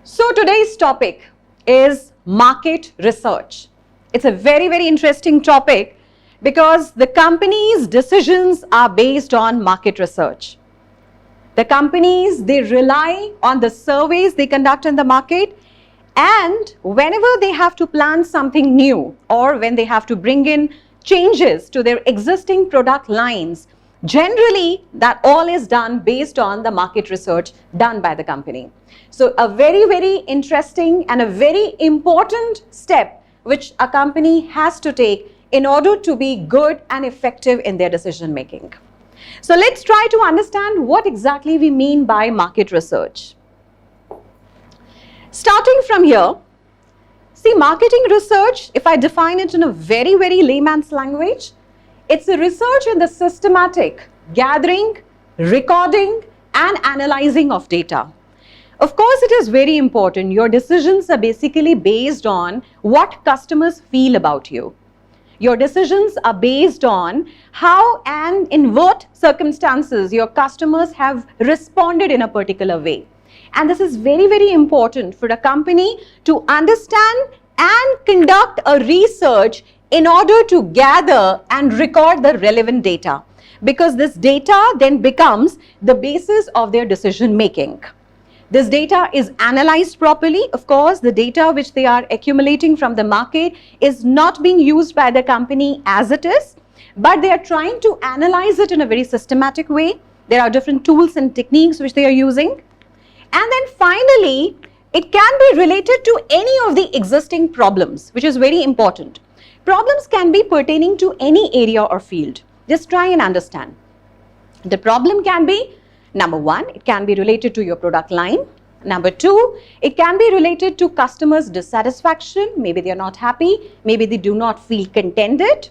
So today's topic is market research. It's a very, very interesting topic because the company's decisions are based on market research. The companies, they rely on the surveys they conduct in the market, and whenever they have to plan something new or when they have to bring in changes to their existing product lines, generally that all is done based on the market research done by the company. So a very, very interesting and a very important step which a company has to take in order to be good and effective in their decision making. So let's try to understand what exactly we mean by market research. Starting from here, see, marketing research, if I define it in a very, very layman's language, it's a research in the systematic gathering, recording and analyzing of data. Of course, it is very important. Your decisions are basically based on what customers feel about you. Your decisions are based on how and in what circumstances your customers have responded in a particular way. And this is very, very important for a company to understand and conduct a research in order to gather and record the relevant data, because this data then becomes the basis of their decision making. This data is analyzed properly. Of course, the data which they are accumulating from the market is not being used by the company as it is, but they are trying to analyze it in a very systematic way. There are different tools and techniques which they are using. And then finally, it can be related to any of the existing problems, which is very important. Problems can be pertaining to any area or field. Just try and understand. The problem can be, number one, it can be related to your product line. Number two, it can be related to customers' dissatisfaction. Maybe they are not happy. Maybe they do not feel contented.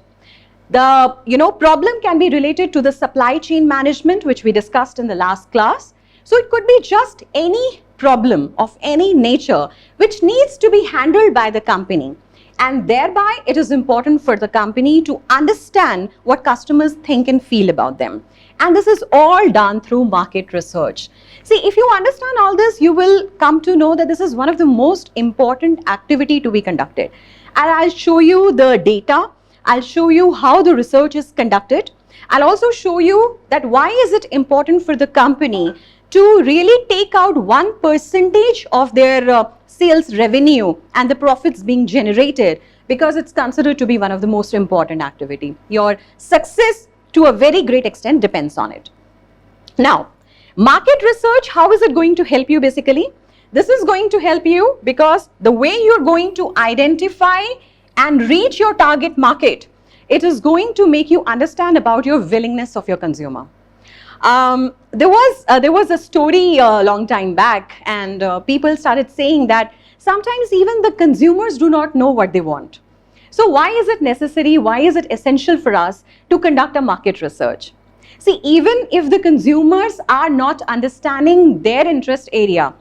The problem can be related to the supply chain management, which we discussed in the last class. So it could be just any problem of any nature which needs to be handled by the company. And thereby, it is important for the company to understand what customers think and feel about them. And this is all done through market research. See, if you understand all this, you will come to know that this is one of the most important activity to be conducted. And I'll show you the data. I'll show you how the research is conducted. I'll also show you that why is it important for the company to really take out 1% of their sales revenue and the profits being generated, because it's considered to be one of the most important activity. Your success to a very great extent depends on it. Now, market research, how is it going to help you basically? This is going to help you because the way you're going to identify and reach your target market, it is going to make you understand about your willingness of your consumer. There was a story a long time back, and people started saying that sometimes even the consumers do not know what they want. So why is it necessary? Why is it essential for us to conduct a market research? See, even if the consumers are not understanding their interest area,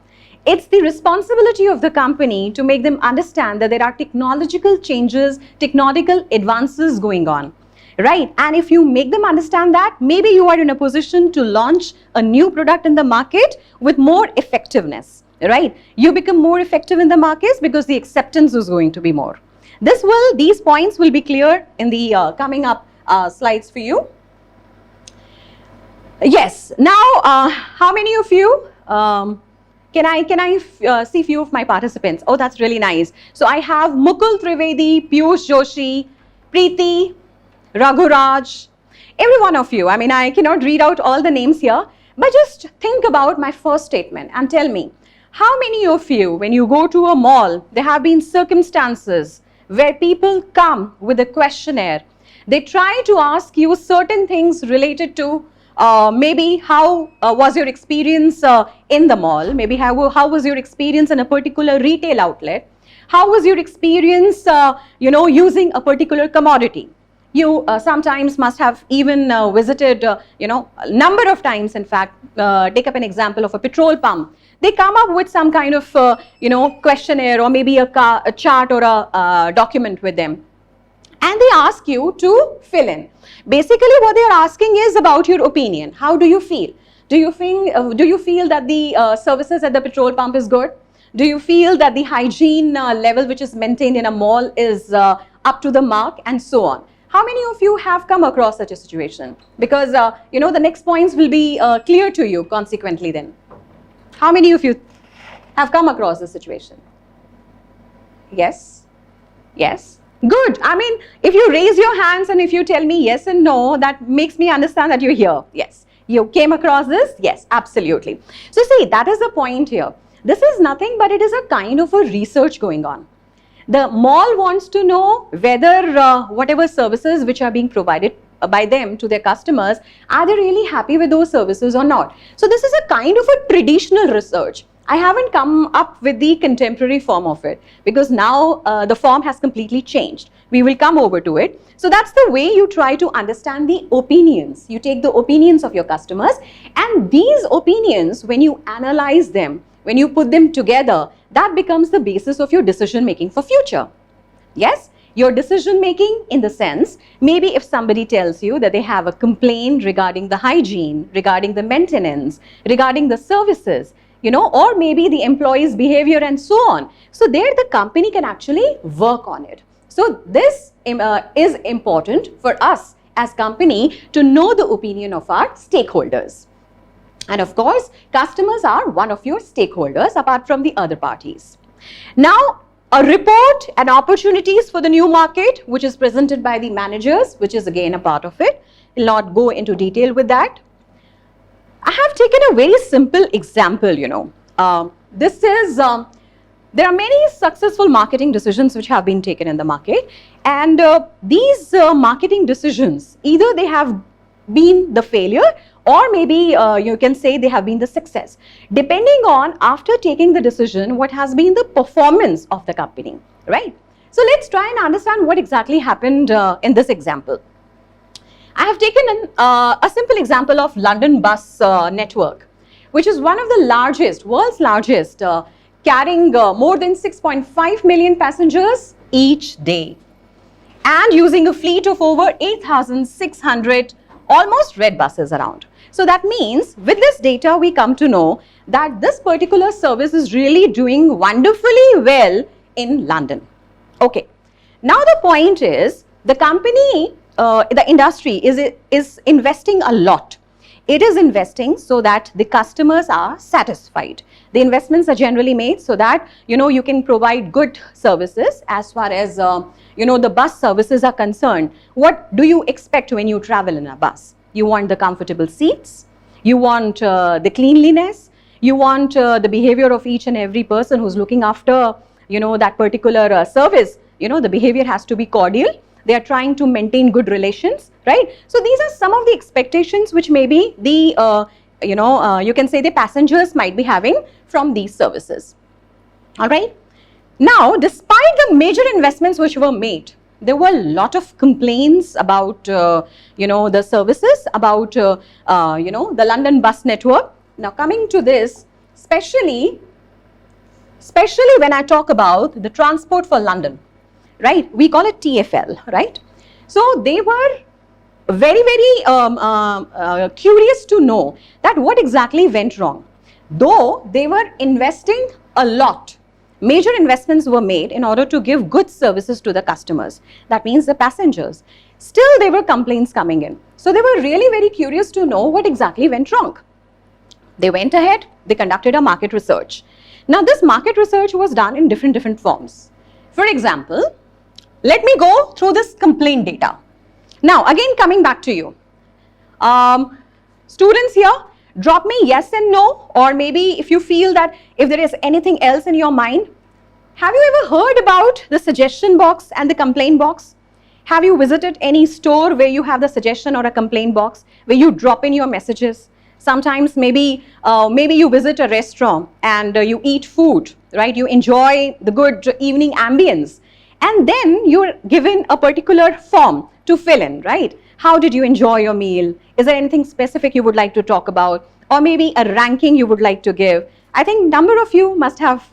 it's the responsibility of the company to make them understand that there are technological changes, technological advances going on. Right, and if you make them understand that, maybe you are in a position to launch a new product in the market with more effectiveness, right? You become more effective in the markets because the acceptance is going to be more. These points will be clear in the coming up slides for you. Yes, now how many of you, can I see few of my participants? Oh, that's really nice. So I have Mukul Trivedi, Piyush Joshi, Preeti, Raghuraj, every one of you. I mean, I cannot read out all the names here, but just think about my first statement and tell me, how many of you, when you go to a mall, there have been circumstances where people come with a questionnaire. They try to ask you certain things related to maybe how was your experience in the mall, maybe how was your experience in a particular retail outlet, how was your experience, using a particular commodity. You sometimes must have even visited, a number of times, in fact, take up an example of a petrol pump. They come up with some kind of, questionnaire or maybe a chart or a document with them. And they ask you to fill in. Basically, what they are asking is about your opinion. How do you feel? Do you feel that the services at the petrol pump is good? Do you feel that the hygiene level which is maintained in a mall is up to the mark, and so on? How many of you have come across such a situation? Because, the next points will be clear to you consequently then. How many of you have come across this situation? Yes? Yes? Good. I mean, if you raise your hands and if you tell me yes and no, that makes me understand that you're here. Yes. You came across this? Yes, absolutely. So see, that is the point here. This is nothing but it is a kind of a research going on. The mall wants to know whether whatever services which are being provided by them to their customers, are they really happy with those services or not? So this is a kind of a traditional research. I haven't come up with the contemporary form of it because now the form has completely changed. We will come over to it. So that's the way you try to understand the opinions. You take the opinions of your customers, and these opinions, when you analyze them, when you put them together, that becomes the basis of your decision making for future. Yes? Your decision making in the sense, maybe if somebody tells you that they have a complaint regarding the hygiene, regarding the maintenance, regarding the services, or maybe the employee's behavior and so on. So there the company can actually work on it. So this is important for us as company to know the opinion of our stakeholders. And of course, customers are one of your stakeholders apart from the other parties. Now, a report and opportunities for the new market, which is presented by the managers, which is again a part of it. I'll not go into detail with that. I have taken a very simple example, there are many successful marketing decisions which have been taken in the market, and these marketing decisions, either they have been the failure or maybe you can say they have been the success, depending on after taking the decision, what has been the performance of the company, right? So let's try and understand what exactly happened in this example. I have taken a simple example of London bus network, which is one of the largest, world's largest, carrying more than 6.5 million passengers each day and using a fleet of over 8,600 almost red buses around. So that means with this data we come to know that this particular service is really doing wonderfully well in London. Okay, now the point is the company, the industry is investing a lot. It is investing so that the customers are satisfied. The investments are generally made so that you can provide good services as far as the bus services are concerned. What do you expect when you travel in a bus? You want the comfortable seats, you want the cleanliness, you want the behavior of each and every person who's looking after that particular service. The behavior has to be cordial. They are trying to maintain good relations, right? So these are some of the expectations which maybe the you can say the passengers might be having from these services. All right. Now, despite the major investments which were made, there were a lot of complaints about the services, about the London bus network. Now, coming to this, especially when I talk about the Transport for London, right? We call it TfL, right? So they were very, very curious to know that what exactly went wrong. Though they were investing a lot, major investments were made in order to give good services to the customers. That means the passengers. Still, there were complaints coming in. So they were really very curious to know what exactly went wrong. They went ahead, they conducted a market research. Now, this market research was done in different forms. For example, let me go through this complaint data. Now, again, coming back to you. Students here, drop me yes and no, or maybe if you feel that if there is anything else in your mind. Have you ever heard about the suggestion box and the complaint box? Have you visited any store where you have the suggestion or a complaint box where you drop in your messages? Sometimes maybe you visit a restaurant and you eat food, right? You enjoy the good evening ambience. And then you're given a particular form to fill in, right? How did you enjoy your meal? Is there anything specific you would like to talk about? Or maybe a ranking you would like to give? I think number of you must have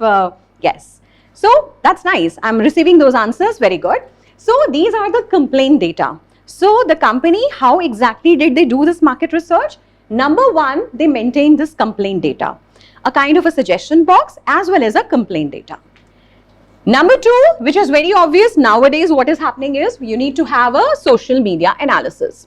yes. So that's nice. I'm receiving those answers. Very good. So these are the complaint data. So the company, how exactly did they do this market research? Number one, they maintained this complaint data. a kind of a suggestion box as well as a complaint data. Number two, which is very obvious nowadays, what is happening is you need to have a social media analysis.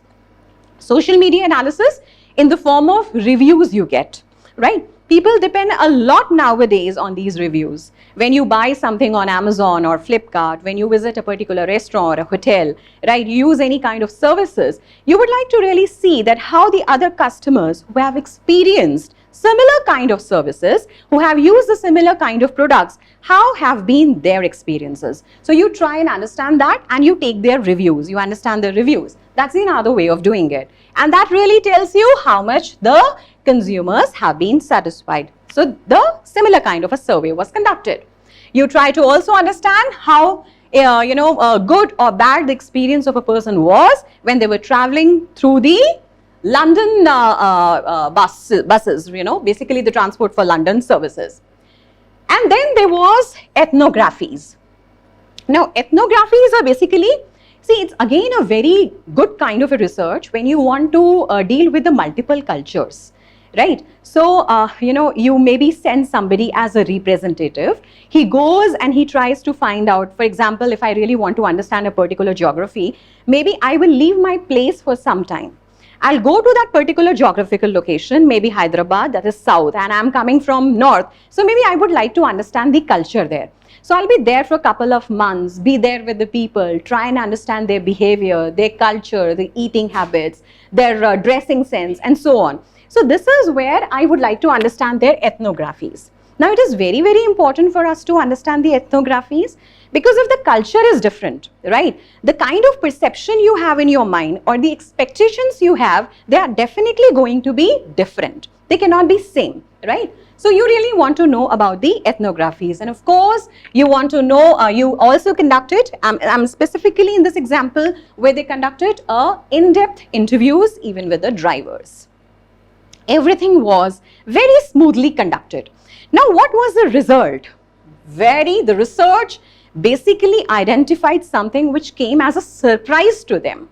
Social media analysis in the form of reviews you get, right? People depend a lot nowadays on these reviews. When you buy something on Amazon or Flipkart, when you visit a particular restaurant or a hotel, right, you use any kind of services, you would like to really see that how the other customers who have experienced similar kind of services, who have used the similar kind of products, how have been their experiences. So you try and understand that and you take their reviews, you understand the reviews. That's another way of doing it. And that really tells you how much the consumers have been satisfied. So the similar kind of a survey was conducted. You try to also understand how good or bad the experience of a person was when they were traveling through the London buses, basically the transport for London services. And then there was ethnographies. Now, ethnographies are basically, see, it's again a very good kind of a research when you want to deal with the multiple cultures, right? So, you maybe send somebody as a representative. He goes and he tries to find out, for example, if I really want to understand a particular geography, maybe I will leave my place for some time. I'll go to that particular geographical location, maybe Hyderabad, that is south, and I'm coming from north. So maybe I would like to understand the culture there. So I'll be there for a couple of months, be there with the people, try and understand their behavior, their culture, their eating habits, their dressing sense, and so on. So this is where I would like to understand their ethnographies. Now it is very, very important for us to understand the ethnographies because if the culture is different, right, the kind of perception you have in your mind or the expectations you have, they are definitely going to be different. They cannot be same, right? So you really want to know about the ethnographies, and of course you want to know, you also conducted, I'm specifically in this example where they conducted in-depth interviews even with the drivers. Everything was very smoothly conducted. Now what was the result? The research basically identified something which came as a surprise to them.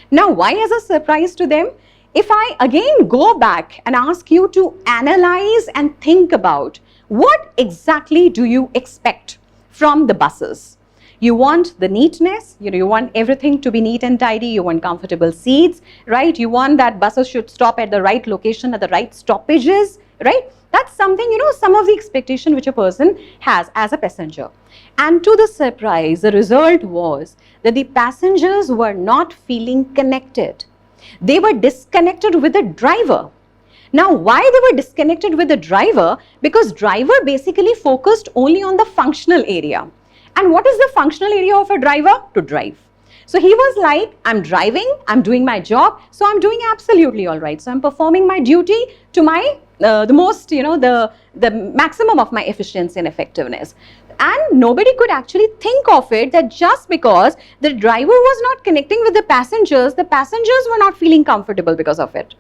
Now why as a surprise to them? If I again go back and ask you to analyze and think about what exactly do you expect from the buses? You want the neatness, you want everything to be neat and tidy, you want comfortable seats, right? You want that buses should stop at the right location, at the right stoppages, right? That's something, some of the expectation which a person has as a passenger. And to the surprise, the result was that the passengers were not feeling connected. They were disconnected with the driver. Now, why they were disconnected with the driver? Because driver basically focused only on the functional area. And what is the functional area of a driver? To drive. So he was like, I'm driving, I'm doing my job, so I'm doing absolutely all right. So I'm performing my duty to my, the maximum of my efficiency and effectiveness. And nobody could actually think of it that just because the driver was not connecting with the passengers were not feeling comfortable because of it.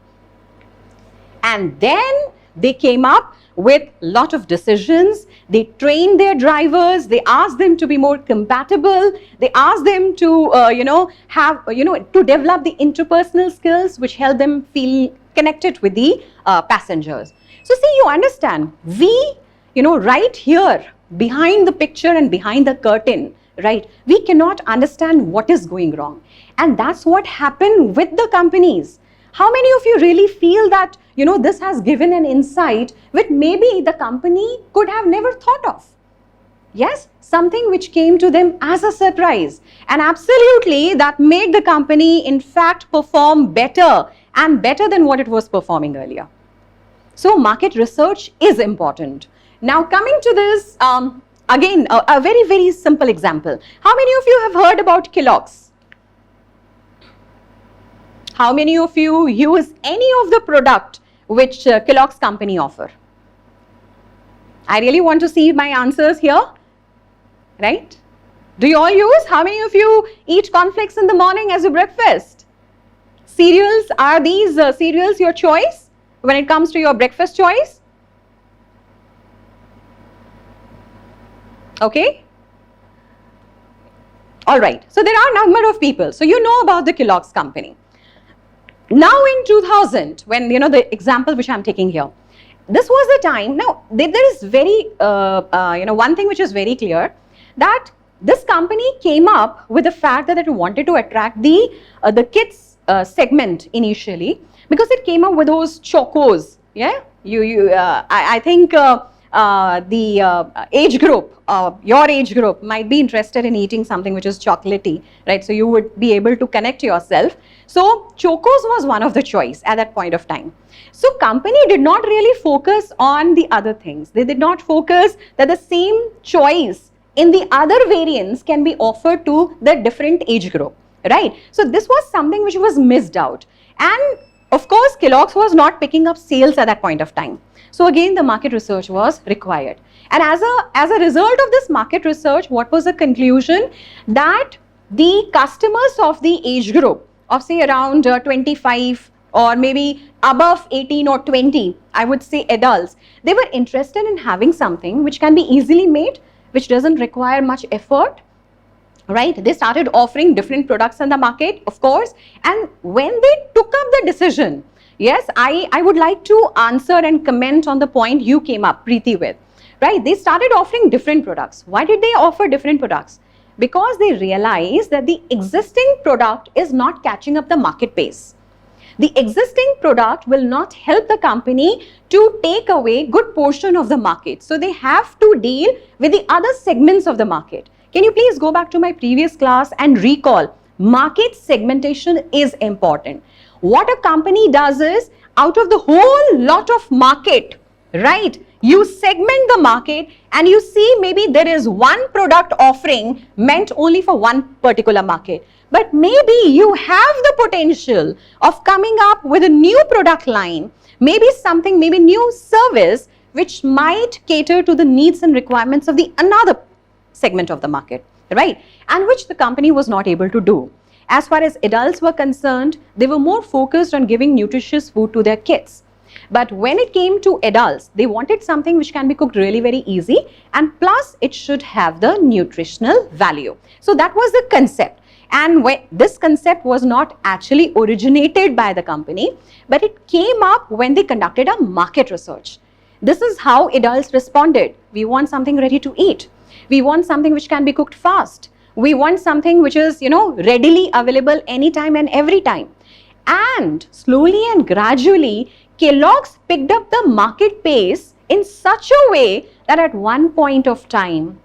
And then they came up with a lot of decisions. They trained their drivers. They asked them to be more compatible. They asked them to, to develop the interpersonal skills which help them feel connected with the passengers. So see, you understand, we, right here, behind the picture and behind the curtain, right, we cannot understand what is going wrong. And that's what happened with the companies. How many of you really feel that, this has given an insight which maybe the company could have never thought of? Yes, something which came to them as a surprise. And absolutely that made the company in fact perform better and better than what it was performing earlier. So market research is important. Now coming to this, again, a very, very simple example. How many of you have heard about Kellogg's? How many of you use any of the product which Kellogg's company offer? I really want to see my answers here, right? Do you all use? How many of you eat cornflakes in the morning as your breakfast? Cereals, are these cereals your choice when it comes to your breakfast choice? Okay. All right. So there are a number of people. So you know about the Kellogg's company. Now in 2000, when, the example which I'm taking here, this was the time. Now, there is very, one thing which is very clear, that this company came up with the fact that it wanted to attract the kids segment initially, because it came up with those chocos. Yeah, I think the age group, your age group might be interested in eating something which is chocolatey, right? So you would be able to connect yourself. So chocos was one of the choice at that point of time. So company did not really focus on the other things. They did not focus that the same choice in the other variants can be offered to the different age group, right? So this was something which was missed out. And of course, Kellogg's was not picking up sales at that point of time. So again, the market research was required. And as a result of this market research, what was the conclusion? That the customers of the age group of say around 25 or maybe above 18 or 20, I would say adults, they were interested in having something which can be easily made, which doesn't require much effort, right? They started offering different products in the market, of course, and when they took up the decision, yes, I would like to answer and comment on the point you came up, Preeti, with, right? They started offering different products. Why did they offer different products? Because they realized that the existing product is not catching up the market pace. The existing product will not help the company to take away good portion of the market. So they have to deal with the other segments of the market. Can you please go back to my previous class and recall, market segmentation is important. What a company does is, out of the whole lot of market, right, you segment the market and you see maybe there is one product offering meant only for one particular market. But maybe you have the potential of coming up with a new product line, maybe something, maybe new service, which might cater to the needs and requirements of the another segment of the market, right? And which the company was not able to do. As far as adults were concerned, they were more focused on giving nutritious food to their kids. But when it came to adults, they wanted something which can be cooked really very easy, and plus it should have the nutritional value. So that was the concept. And when this concept was not actually originated by the company, but it came up when they conducted a market research. This is how adults responded. We want something ready to eat. We want something which can be cooked fast. We want something which is, readily available anytime and every time. And slowly and gradually, Kellogg's picked up the market pace in such a way that at one point of time,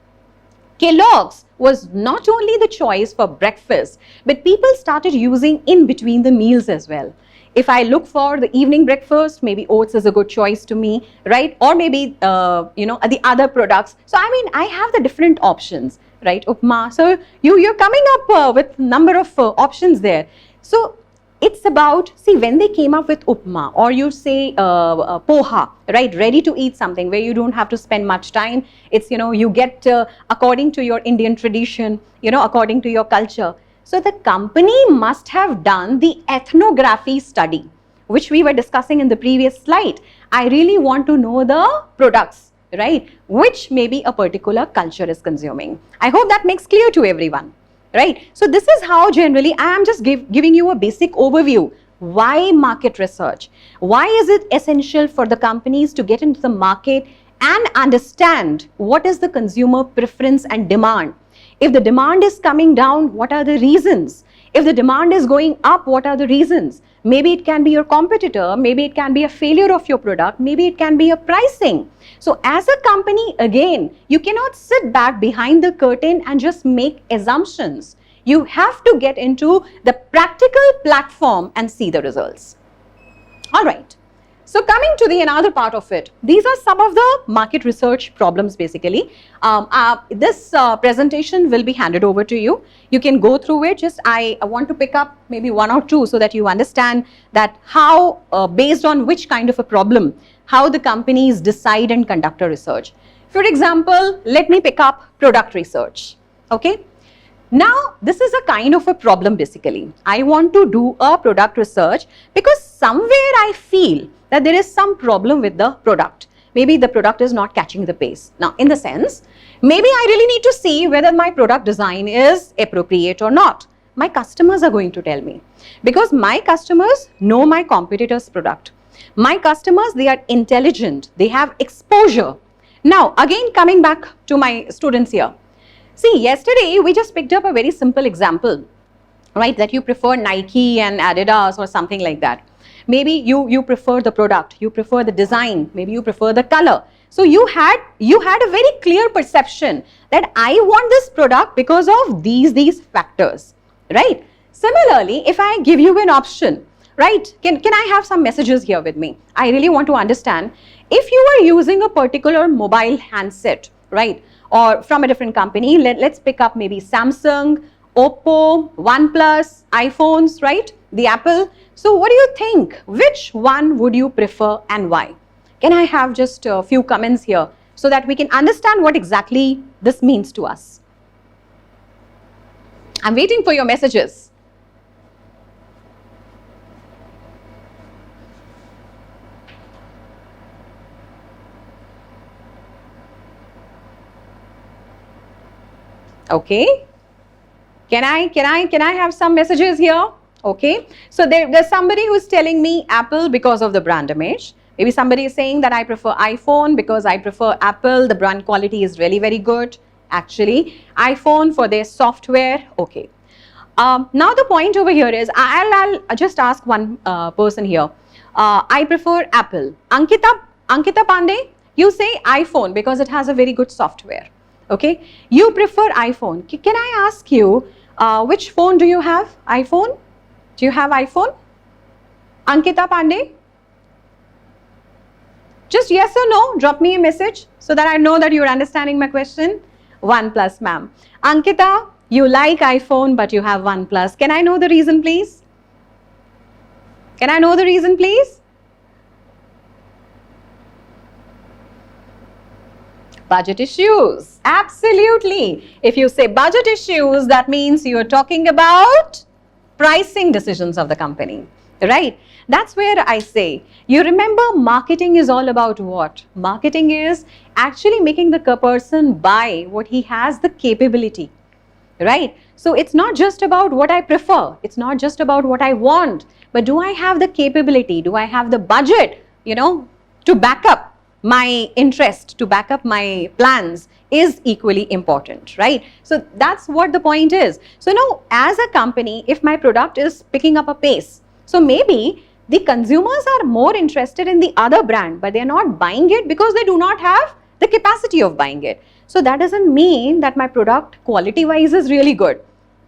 Kellogg's was not only the choice for breakfast, but people started using in between the meals as well. If I look for the evening breakfast, maybe oats is a good choice to me, right? Or maybe, the other products. So, I have the different options, right? Upma. So, you're coming up with number of options there. So, it's about, see, when they came up with upma, or you say poha, right, ready to eat something where you don't have to spend much time. It's, you get according to your Indian tradition, according to your culture. So the company must have done the ethnography study, which we were discussing in the previous slide. I really want to know the products, right, which maybe a particular culture is consuming. I hope that makes clear to everyone. Right. So this is how generally I am just giving you a basic overview. Why market research? Why is it essential for the companies to get into the market and understand what is the consumer preference and demand? If the demand is coming down, what are the reasons? If the demand is going up, what are the reasons? Maybe it can be your competitor, maybe it can be a failure of your product, maybe it can be a pricing. So as a company, again, you cannot sit back behind the curtain and just make assumptions. You have to get into the practical platform and see the results. All right. So coming to the another part of it, these are some of the market research problems basically. This presentation will be handed over to you. You can go through it. Just I want to pick up maybe one or two so that you understand that how, based on which kind of a problem, how the companies decide and conduct a research. For example, let me pick up product research. Okay. Now, this is a kind of a problem basically. I want to do a product research because somewhere I feel that there is some problem with the product. Maybe the product is not catching the pace. Now, in the sense, maybe I really need to see whether my product design is appropriate or not. My customers are going to tell me because my customers know my competitor's product. My customers, they are intelligent, they have exposure. Now, again, coming back to my students here. See, yesterday we just picked up a very simple example, right? That you prefer Nike and Adidas or something like that. Maybe you prefer the product, you prefer the design, maybe you prefer the color. So you had a very clear perception that I want this product because of these factors, right? Similarly, if I give you an option, right? Can I have some messages here with me? I really want to understand. If you are using a particular mobile handset, right? Or from a different company, let's pick up maybe Samsung, Oppo, OnePlus, iPhones, right? The Apple. So what do you think? Which one would you prefer and why? Can I have just a few comments here so that we can understand what exactly this means to us? I'm waiting for your messages. Okay. Can I have some messages here? Okay. So there's somebody who's telling me Apple because of the brand image. Maybe somebody is saying that I prefer iPhone because I prefer Apple. The brand quality is really very good. Actually, iPhone for their software. Okay. Now the point over here is I'll just ask one person here. I prefer Apple. Ankita Pandey, you say iPhone because it has a very good software. Okay. You prefer iPhone. Can I ask you which phone do you have? iPhone? Do you have iPhone? Ankita Pandey? Just yes or no, drop me a message so that I know that you're understanding my question. OnePlus, ma'am. Ankita, you like iPhone but you have OnePlus. Can I know the reason, please? Can I know the reason, please? Budget issues. Absolutely. If you say budget issues, that means you're talking about pricing decisions of the company, right? That's where I say, you remember marketing is all about what? Marketing is actually making the person buy what he has the capability, right? So it's not just about what I prefer. It's not just about what I want, but do I have the capability? Do I have the budget, to back up my interest, to back up my plans is equally important, right? So that's what the point is. So now as a company, if my product is picking up a pace, so maybe the consumers are more interested in the other brand, but they're not buying it because they do not have the capacity of buying it. So that doesn't mean that my product quality wise is really good.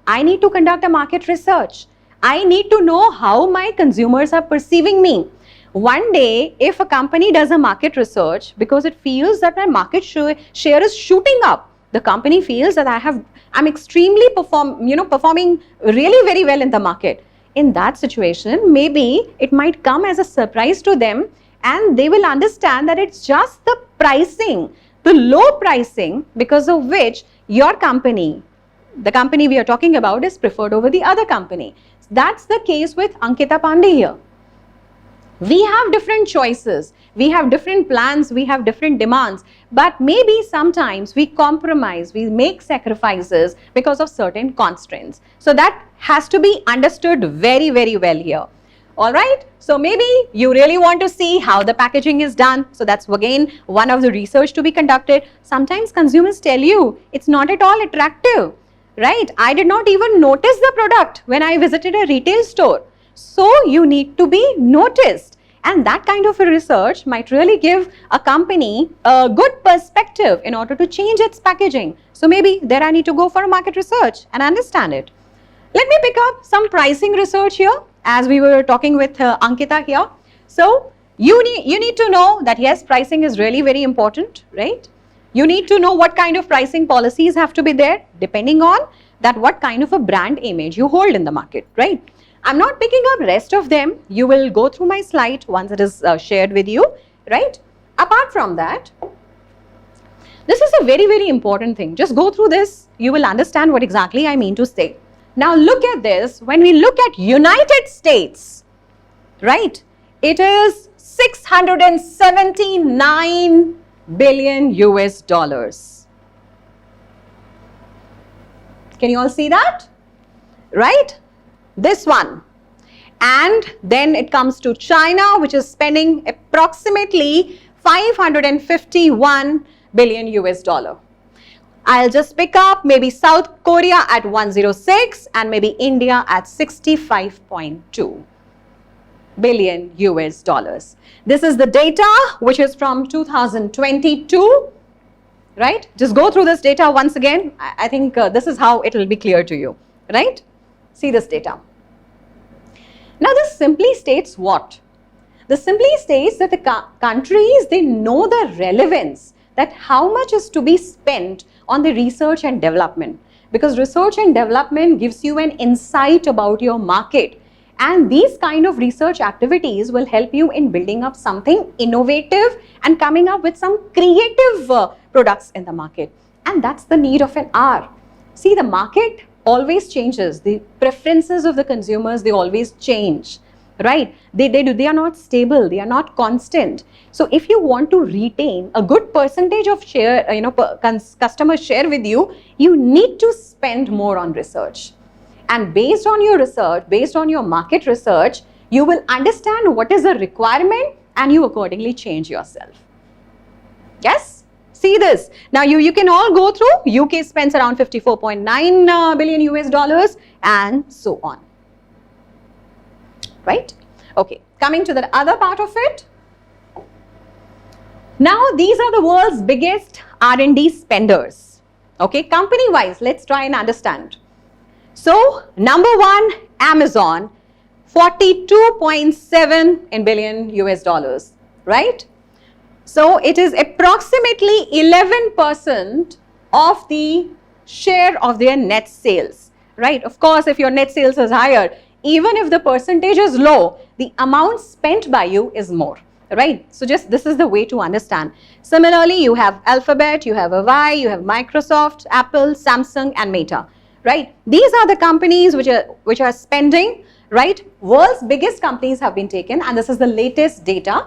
I need to conduct a market research. I need to know how my consumers are perceiving me. One day, if a company does a market research because it feels that my market share is shooting up, the company feels that I'm extremely performing really very well in the market. In that situation, maybe it might come as a surprise to them and they will understand that it's just the pricing, the low pricing because of which your company, the company we are talking about, is preferred over the other company. That's the case with Ankita Pandey here. We have different choices, we have different plans, we have different demands, but maybe sometimes we compromise, we make sacrifices because of certain constraints. So that has to be understood very, very well here. All right. So maybe you really want to see how the packaging is done. So that's again one of the research to be conducted. Sometimes consumers tell you it's not at all attractive, right? I did not even notice the product when I visited a retail store. So you need to be noticed, and that kind of a research might really give a company a good perspective in order to change its packaging. So maybe there I need to go for a market research and understand it. Let me pick up some pricing research here as we were talking with Ankita here. So you need to know that yes, pricing is really very important, right? You need to know what kind of pricing policies have to be there depending on that what kind of a brand image you hold in the market, right? I'm not picking up rest of them. You will go through my slide once it is shared with you, right? Apart from that, this is a very, very important thing. Just go through this. You will understand what exactly I mean to say. Now look at this. When we look at United States, right? It is 679 billion US dollars. Can you all see that? Right? This one. And then it comes to China, which is spending approximately 551 billion US dollar. I'll just pick up maybe South Korea at 106 and maybe India at 65.2 billion US dollars. This is the data which is from 2022, right? Just go through this data once again. I think this is how it will be clear to you, right? See this data. Now this simply states what? This simply states that the countries, they know the relevance, that how much is to be spent on the research and development, because research and development gives you an insight about your market, and these kind of research activities will help you in building up something innovative and coming up with some creative products in the market. And that's the need of an hour. See, the market always changes. The preferences of the consumers, they always change, right? They are not stable, they are not constant. So if you want to retain a good percentage of share, customer share with you, you need to spend more on research. And based on your research, based on your market research, you will understand what is the requirement and you accordingly change yourself. Yes? See this. Now you can all go through. UK spends around 54.9 billion US dollars and so on. Right? Okay. Coming to the other part of it. Now these are the world's biggest R&D spenders. Okay. Company wise, let's try and understand. So number one, Amazon, 42.7 billion US dollars, right? So it is approximately 11% of the share of their net sales, right? Of course, if your net sales is higher, even if the percentage is low, the amount spent by you is more, right? So just this is the way to understand. Similarly, you have Alphabet, you have Huawei, you have Microsoft, Apple, Samsung and Meta, right? These are the companies which are spending, right? World's biggest companies have been taken, and this is the latest data.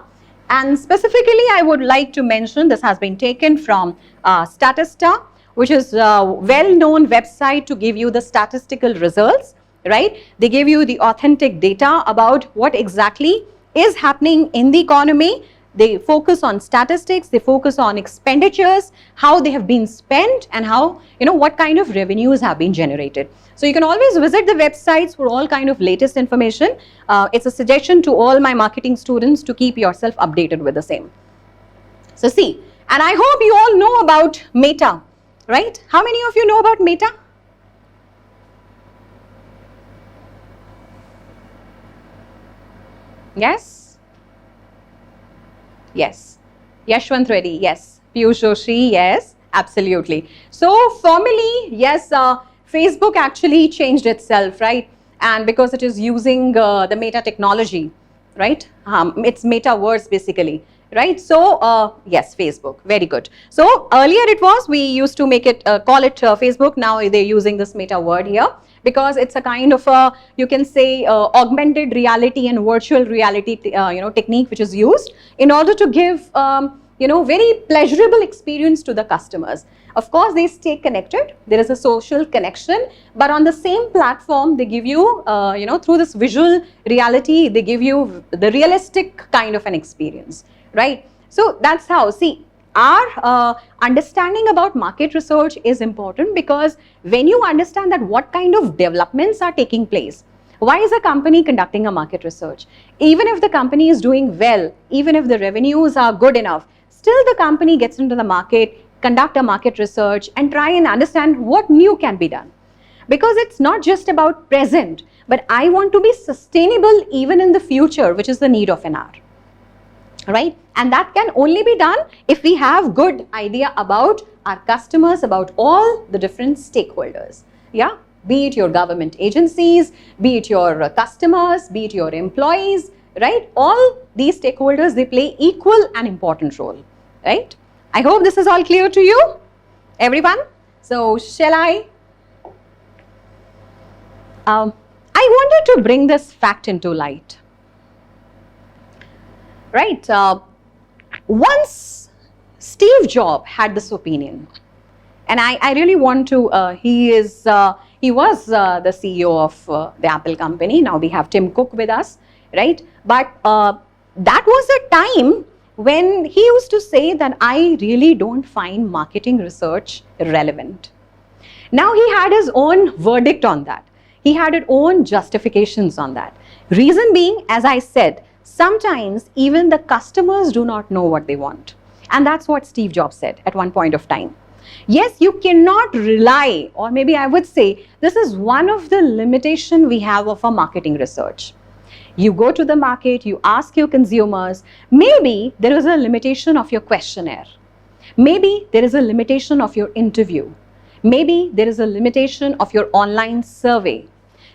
And specifically, I would like to mention this has been taken from Statista, which is a well-known website to give you the statistical results, right? They give you the authentic data about what exactly is happening in the economy. They focus on statistics, they focus on expenditures, how they have been spent, and how, what kind of revenues have been generated. So you can always visit the websites for all kind of latest information. It's a suggestion to all my marketing students to keep yourself updated with the same. So see, and I hope you all know about Meta, right? How many of you know about Meta? Yes? Yes. Yashwant Reddy, yes. Piyush Joshi, yes, absolutely. So formally, yes, Facebook actually changed itself, right? And because it is using the Meta technology, right? It's Metaverse basically, right? So yes, Facebook, very good. So earlier it was, we used to make it, call it Facebook. Now they're using this Meta word here because it's a kind of a, you can say, augmented reality and virtual reality, technique which is used in order to give, very pleasurable experience to the customers. Of course, they stay connected. There is a social connection, but on the same platform, they give you, through this visual reality, they give you the realistic kind of an experience, right? So that's how, see, our understanding about market research is important because when you understand that what kind of developments are taking place, why is a company conducting a market research? Even if the company is doing well, even if the revenues are good enough, still the company gets into the market, conduct a market research and try and understand what new can be done. Because it's not just about present, but I want to be sustainable even in the future, which is the need of an hour, right? And that can only be done if we have good idea about our customers, about all the different stakeholders, yeah? Be it your government agencies, be it your customers, be it your employees, right? All these stakeholders, they play equal and important role, right? I hope this is all clear to you, everyone. So shall I wanted to bring this fact into light, right? Once Steve Jobs had this opinion, and I really want to, he is, He was the CEO of the Apple company. Now we have Tim Cook with us, right? But that was a time when he used to say that I really don't find marketing research relevant. Now he had his own verdict on that. He had his own justifications on that. Reason being, as I said, sometimes even the customers do not know what they want. And that's what Steve Jobs said at one point of time. Yes, you cannot rely, or maybe I would say, this is one of the limitations we have of our marketing research. You go to the market, you ask your consumers, maybe there is a limitation of your questionnaire. Maybe there is a limitation of your interview. Maybe there is a limitation of your online survey.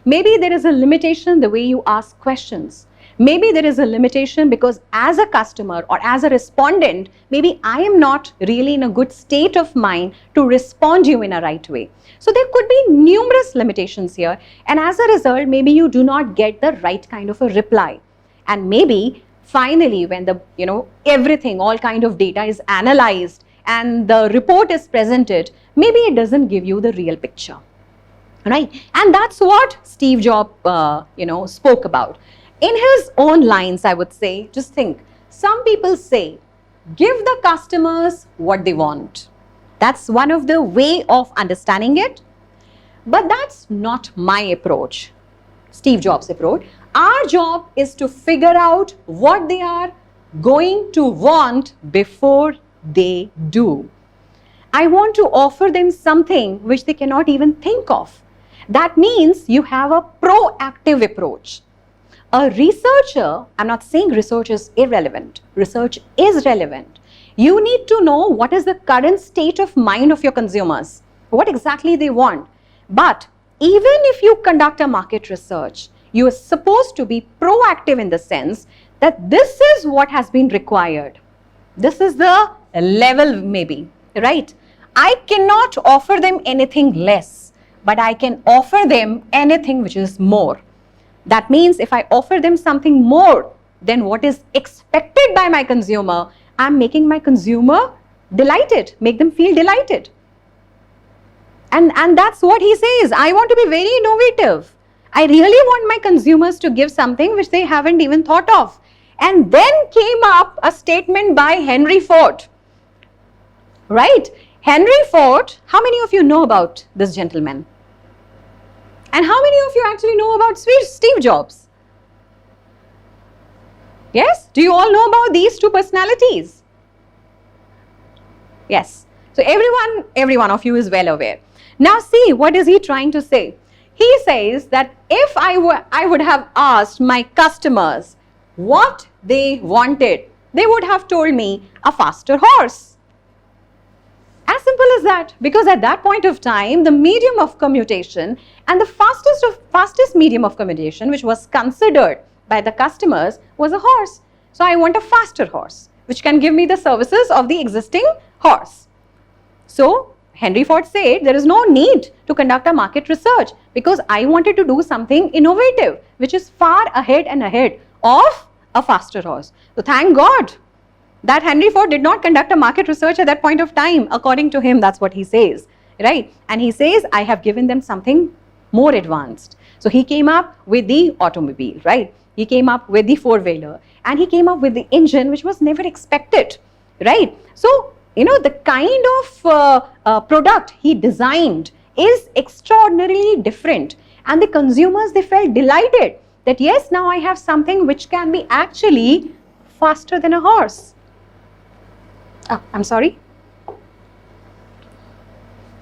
Maybe there is a limitation the way you ask questions. Maybe there is a limitation because as a customer or as a respondent, maybe I am not really in a good state of mind to respond to you in a right way. So there could be numerous limitations here, and as a result, maybe you do not get the right kind of a reply. And maybe finally when the, everything, all kind of data is analyzed and the report is presented, maybe it doesn't give you the real picture, right? And that's what Steve Jobs, spoke about. In his own lines, I would say, just think, some people say, give the customers what they want. That's one of the way of understanding it. But that's not my approach, Steve Jobs' approach. Our job is to figure out what they are going to want before they do. I want to offer them something which they cannot even think of. That means you have a proactive approach. A researcher, I'm not saying research is irrelevant. Research is relevant. You need to know what is the current state of mind of your consumers, what exactly they want. But even if you conduct a market research, you are supposed to be proactive in the sense that this is what has been required. This is the level maybe, right? I cannot offer them anything less, but I can offer them anything which is more. That means if I offer them something more than what is expected by my consumer, I'm making my consumer delighted, make them feel delighted. And that's what he says. I want to be very innovative. I really want my consumers to give something which they haven't even thought of. And then came up a statement by Henry Ford. Right? Henry Ford, how many of you know about this gentleman? And how many of you actually know about Steve Jobs? Yes? Do you all know about these two personalities? Yes. So every one of you is well aware. Now see, what is he trying to say? He says that if I would have asked my customers what they wanted, they would have told me a faster horse. As simple as that, because at that point of time, the medium of commutation and the fastest medium of commutation which was considered by the customers was a horse. So I want a faster horse, which can give me the services of the existing horse. So Henry Ford said there is no need to conduct a market research because I wanted to do something innovative, which is far ahead and ahead of a faster horse. So thank God that Henry Ford did not conduct a market research at that point of time. According to him, that's what he says, right? And he says, I have given them something more advanced. So he came up with the automobile, right? He came up with the four-wheeler and he came up with the engine, which was never expected, right? So, the kind of product he designed is extraordinarily different. And the consumers, they felt delighted that yes, now I have something which can be actually faster than a horse. Oh, I'm sorry.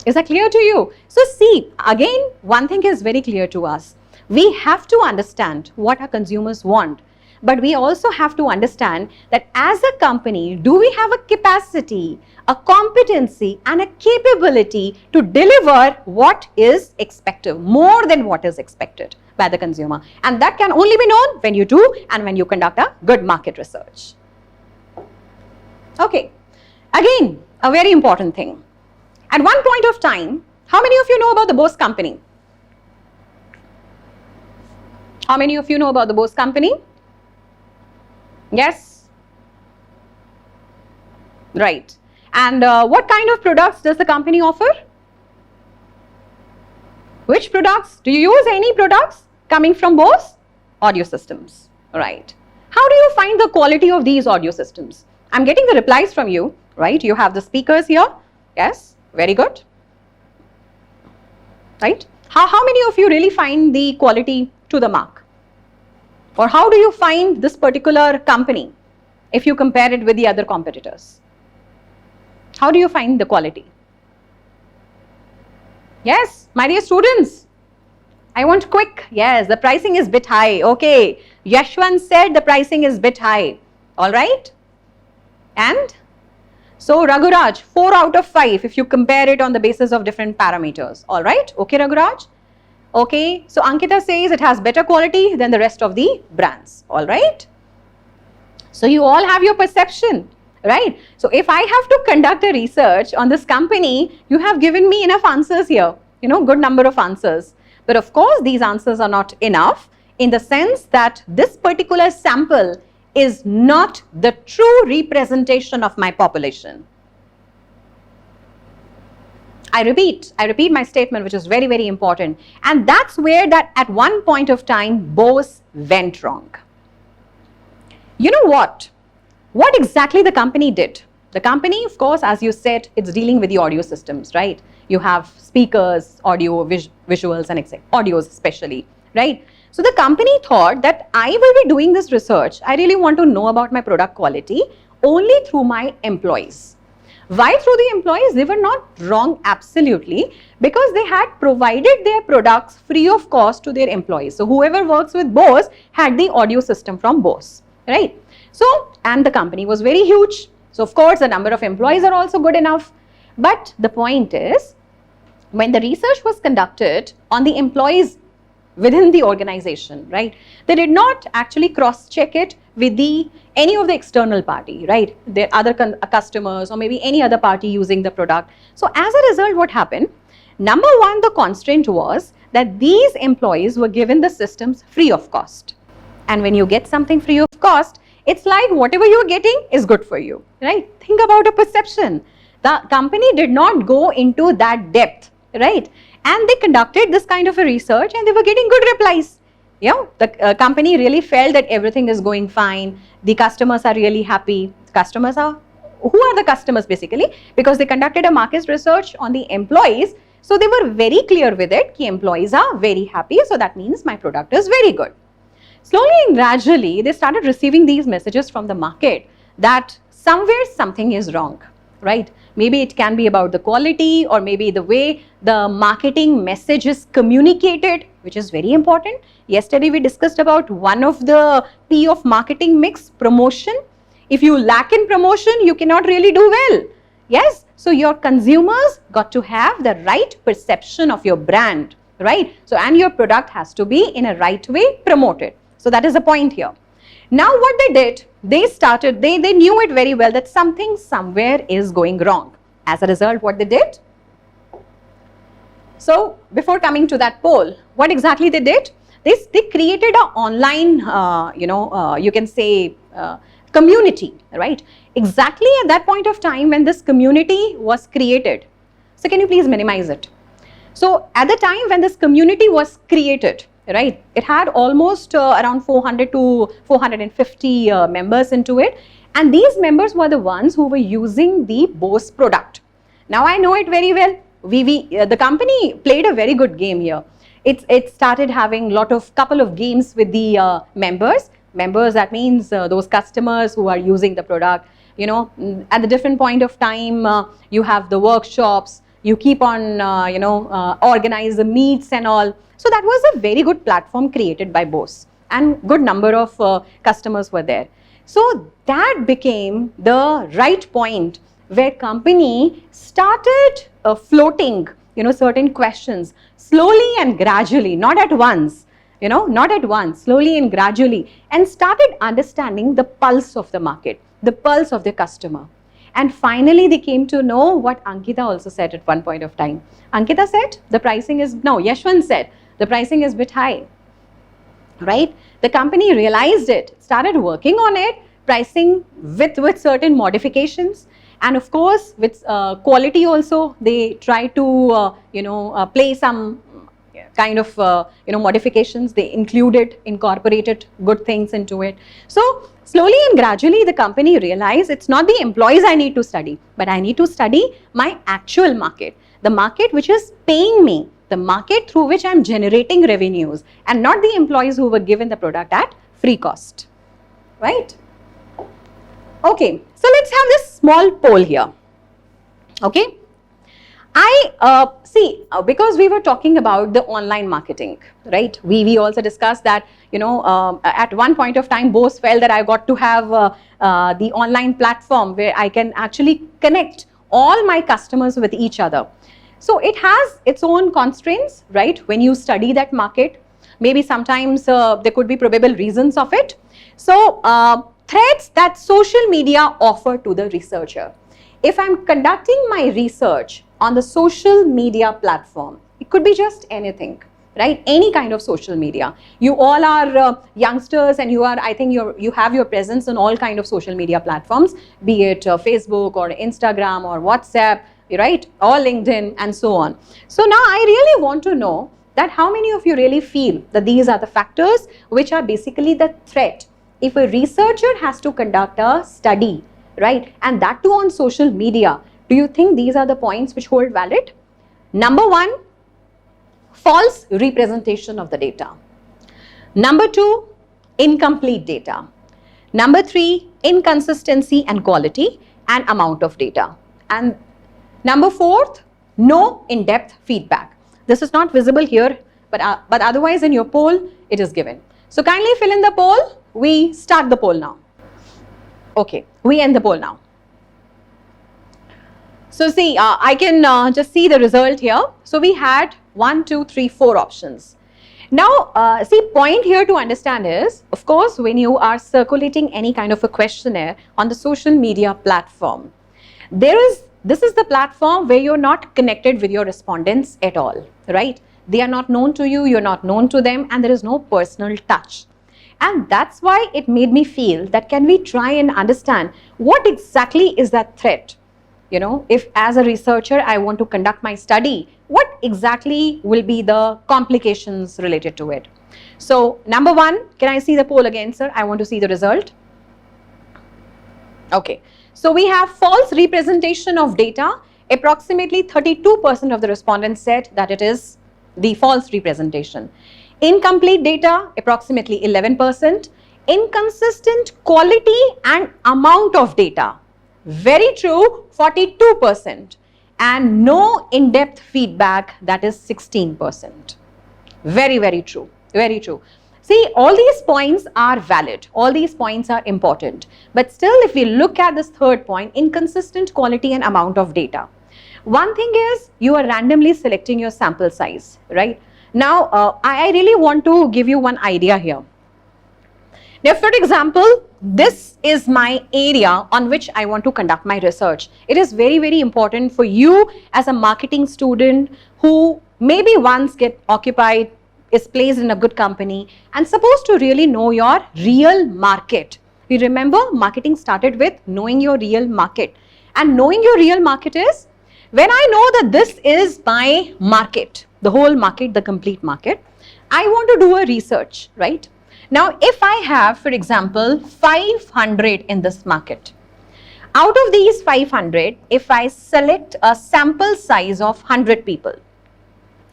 Is that clear to you? So see, again, one thing is very clear to us. We have to understand what our consumers want. But we also have to understand that as a company, do we have a capacity, a competency and a capability to deliver what is expected, more than what is expected by the consumer. And that can only be known when you do and when you conduct a good market research. Okay, again, a very important thing. At one point of time, how many of you know about the Bose company? How many of you know about the Bose company? Yes? Right. And what kind of products does the company offer? Which products? Do you use any products coming from Bose? Audio systems, right? How do you find the quality of these audio systems? I'm getting the replies from you, right? You have the speakers here. Yes, very good. Right? How many of you really find the quality to the mark? Or how do you find this particular company if you compare it with the other competitors? How do you find the quality? Yes, my dear students, I want quick. Yes, the pricing is bit high. Okay, Yashwant said the pricing is bit high. All right. And so Raghuraj, 4 out of 5 if you compare it on the basis of different parameters. All right. Okay, Raghuraj. Okay, so Ankita says it has better quality than the rest of the brands. All right. So you all have your perception, right? So if I have to conduct a research on this company, you have given me enough answers here, good number of answers. But of course, these answers are not enough in the sense that this particular sample is not the true representation of my population. I repeat my statement, which is very, very important. And that's where that at one point of time, Bose went wrong. You know what? What exactly the company did? The company, of course, as you said, it's dealing with the audio systems, right? You have speakers, audio, visuals, and audios especially, right? So the company thought that I will be doing this research. I really want to know about my product quality only through my employees. Why through the employees? They were not wrong absolutely, because they had provided their products free of cost to their employees. So whoever works with Bose had the audio system from Bose, right? So, and the company was very huge. So of course, the number of employees are also good enough. But the point is, when the research was conducted on the employees within the organization, right, they did not actually cross-check it with any of the external party, right, their other customers or maybe any other party using the product. So as a result, what happened? Number one, the constraint was that these employees were given the systems free of cost. And when you get something free of cost, it's like whatever you're getting is good for you, right? Think about a perception. The company did not go into that depth, right? And they conducted this kind of a research and they were getting good replies. The company really felt that everything is going fine. The customers are really happy. Who are the customers basically? Because they conducted a market research on the employees. So they were very clear with it. Ki employees are very happy. So that means my product is very good. Slowly and gradually, they started receiving these messages from the market that somewhere something is wrong, right? Maybe it can be about the quality or maybe the way the marketing message is communicated, which is very important. Yesterday, we discussed about one of the P of marketing mix, promotion. If you lack in promotion, you cannot really do well. Yes, so your consumers got to have the right perception of your brand, right? So, and your product has to be in a right way promoted. So that is the point here. Now what they did, they knew it very well that something somewhere is going wrong. As a result, what they did? So before coming to that poll, what exactly they did? They created an online, you can say community, right? Exactly at that point of time when this community was created. So can you please minimize it? So at the time when this community was created, right, it had almost around 400 to 450 members into it, and these members were the ones who were using the Bose product. Now I know it very well. The company played a very good game here. It started having couple of games with the members. Members, that means those customers who are using the product. At the different point of time, you have the workshops. You keep on, organize the meets and all. So that was a very good platform created by Bose, and good number of customers were there. So that became the right point where company started floating, certain questions slowly and gradually, not at once, slowly and gradually, and started understanding the pulse of the market, the pulse of the customer. And finally, they came to know what Ankita also said at one point of time. Ankita said Yashwant said the pricing is a bit high, right? The company realized it, started working on it, pricing with certain modifications. And of course, with quality also, they try to, play some kind of modifications. They included, incorporated good things into it. So slowly and gradually the company realized it's not the employees I need to study, but I need to study my actual market, the market which is paying me, the market through which I'm generating revenues, and not the employees who were given the product at free cost, right? Okay, so let's have this small poll here. Okay, because we were talking about the online marketing, right? We also discussed that, at one point of time, Bose felt that I got to have the online platform where I can actually connect all my customers with each other. So it has its own constraints, right? When you study that market, maybe sometimes there could be probable reasons of it. So threats that social media offer to the researcher. If I'm conducting my research on the social media platform, it could be just anything, right? Any kind of social media. You all are youngsters, and I think you have your presence on all kind of social media platforms, be it Facebook or Instagram or WhatsApp, right? Or LinkedIn and so on. So now I really want to know that how many of you really feel that these are the factors which are basically the threat if a researcher has to conduct a study, right? And that too on social media. Do you think these are the points which hold valid? Number one, false representation of the data. Number two, incomplete data. Number three, inconsistency and quality and amount of data. And number fourth, no in-depth feedback. This is not visible here, but otherwise in your poll, it is given. So kindly fill in the poll. We start the poll now. Okay, we end the poll now. So see, I can just see the result here. So we had 1, 2, 3, 4 options. Now, see, point here to understand is, of course, when you are circulating any kind of a questionnaire on the social media platform, this is the platform where you're not connected with your respondents at all, right? They are not known to you, you're not known to them, and there is no personal touch. And that's why it made me feel that can we try and understand what exactly is that threat? If as a researcher I want to conduct my study, what exactly will be the complications related to it? So number one, can I see the poll again, sir? I want to see the result. Okay, so we have false representation of data. Approximately 32% of the respondents said that it is the false representation. Incomplete data, approximately 11%. Inconsistent quality and amount of data, very true, 42%. And no in-depth feedback, that is 16%. Very, very true, very true. See, all these points are valid, all these points are important. But still, if we look at this third point, inconsistent quality and amount of data. One thing is, you are randomly selecting your sample size, right? Now, I really want to give you one idea here. Now, for example, this is my area on which I want to conduct my research. It is very, very important for you as a marketing student who maybe once get occupied, is placed in a good company, and supposed to really know your real market. You remember, marketing started with knowing your real market. And knowing your real market is, when I know that this is my market, the whole market, the complete market, I want to do a research, right? Now, if I have, for example, 500 in this market, out of these 500, if I select a sample size of 100 people,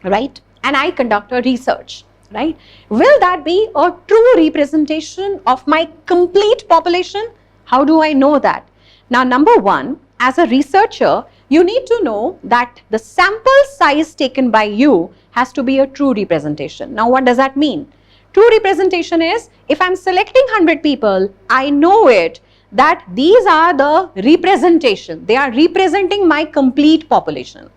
right, and I conduct a research, right, will that be a true representation of my complete population? How do I know that? Now, number one, as a researcher, you need to know that the sample size taken by you has to be a true representation. Now, what does that mean? True representation is, if I'm selecting 100 people, I know it that these are the representation. They are representing my complete population,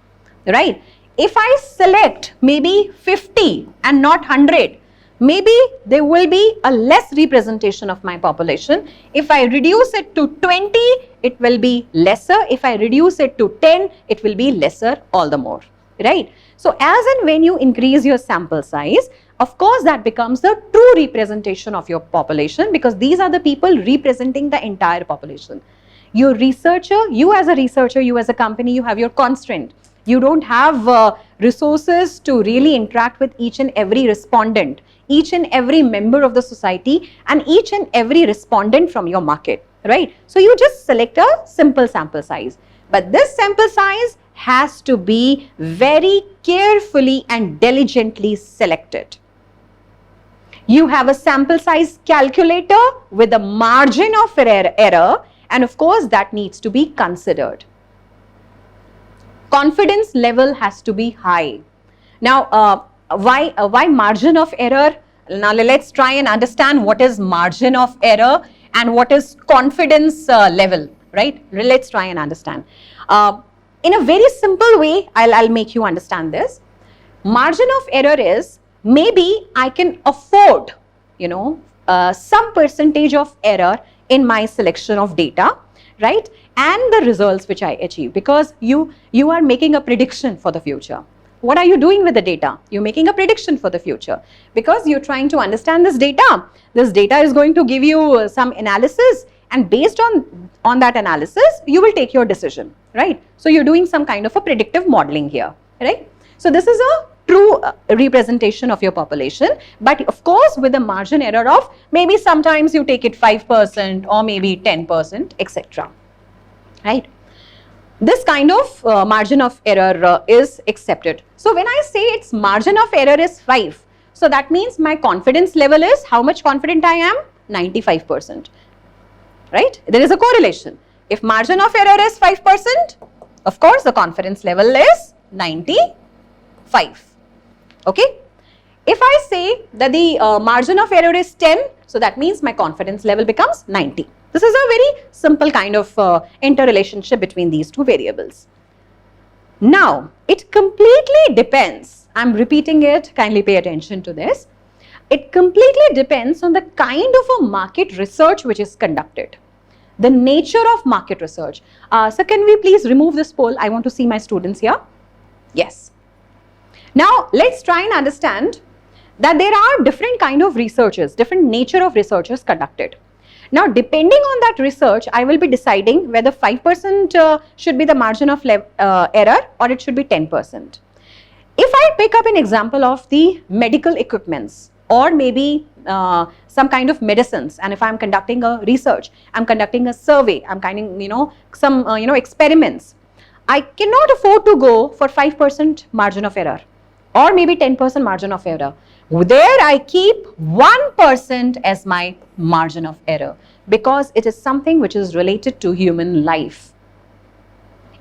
right? If I select maybe 50 and not 100, maybe there will be a less representation of my population. If I reduce it to 20, it will be lesser. If I reduce it to 10, it will be lesser all the more, right? So as and when you increase your sample size, of course that becomes the true representation of your population, because these are the people representing the entire population. Your researcher, you as a researcher, you as a company, you have your constraint. You don't have resources to really interact with each and every respondent, each and every member of the society, and each and every respondent from your market, right? So you just select a simple sample size. But this sample size has to be very carefully and diligently selected. You have a sample size calculator with a margin of error, and of course that needs to be considered. Confidence level has to be high. Now, why margin of error? Now let's try and understand what is margin of error and what is confidence level, right? Let's try and understand. In a very simple way, I'll make you understand this. Margin of error is, maybe I can afford, some percentage of error in my selection of data, right? And the results which I achieve, because you are making a prediction for the future. What are you doing with the data? You're making a prediction for the future because you're trying to understand this data. This data is going to give you some analysis, and based on that analysis, you will take your decision, right? So you're doing some kind of a predictive modeling here, right? So this is a true representation of your population, but of course with a margin error of maybe sometimes you take it 5% or maybe 10%, etc. Right? This kind of margin of error is accepted. So when I say its margin of error is 5, so that means my confidence level is, how much confident I am? 95%. Right? There is a correlation. If margin of error is 5%, of course the confidence level is 95. Okay? If I say that the margin of error is 10, so that means my confidence level becomes 90. This is a very simple kind of interrelationship between these two variables. Now, it completely depends. I'm repeating it, kindly pay attention to this. It completely depends on the kind of a market research which is conducted. The nature of market research. So can we please remove this poll? I want to see my students here. Yes. Now, let's try and understand that there are different kind of researches, different nature of researches conducted. Now, depending on that research, I will be deciding whether 5% should be the margin of error or it should be 10%. If I pick up an example of the medical equipments or maybe some kind of medicines, and if I'm conducting a research, I'm conducting a survey, I'm some experiments, I cannot afford to go for 5% margin of error or maybe 10% margin of error. There I keep 1% as my margin of error because it is something which is related to human life.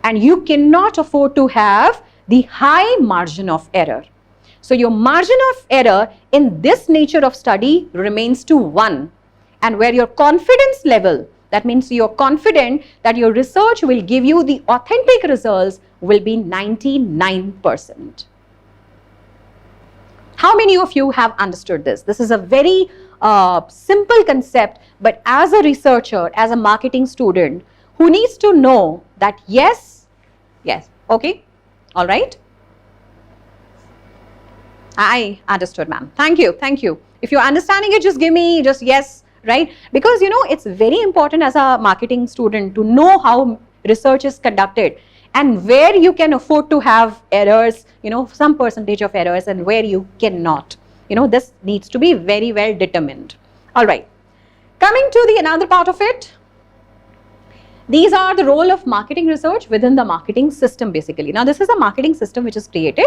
And you cannot afford to have the high margin of error. So your margin of error in this nature of study remains to 1. And where your confidence level, that means you're confident that your research will give you the authentic results, will be 99%. How many of you have understood this? This is a very simple concept, but as a researcher, as a marketing student, who needs to know that yes, okay, all right. I understood, ma'am. Thank you. If you're understanding it, just give me just yes, right? Because it's very important as a marketing student to know how research is conducted and where you can afford to have errors, some percentage of errors, and where you cannot. This needs to be very well determined. All right. Coming to the another part of it, these are the role of marketing research within the marketing system basically. Now, this is a marketing system which is created.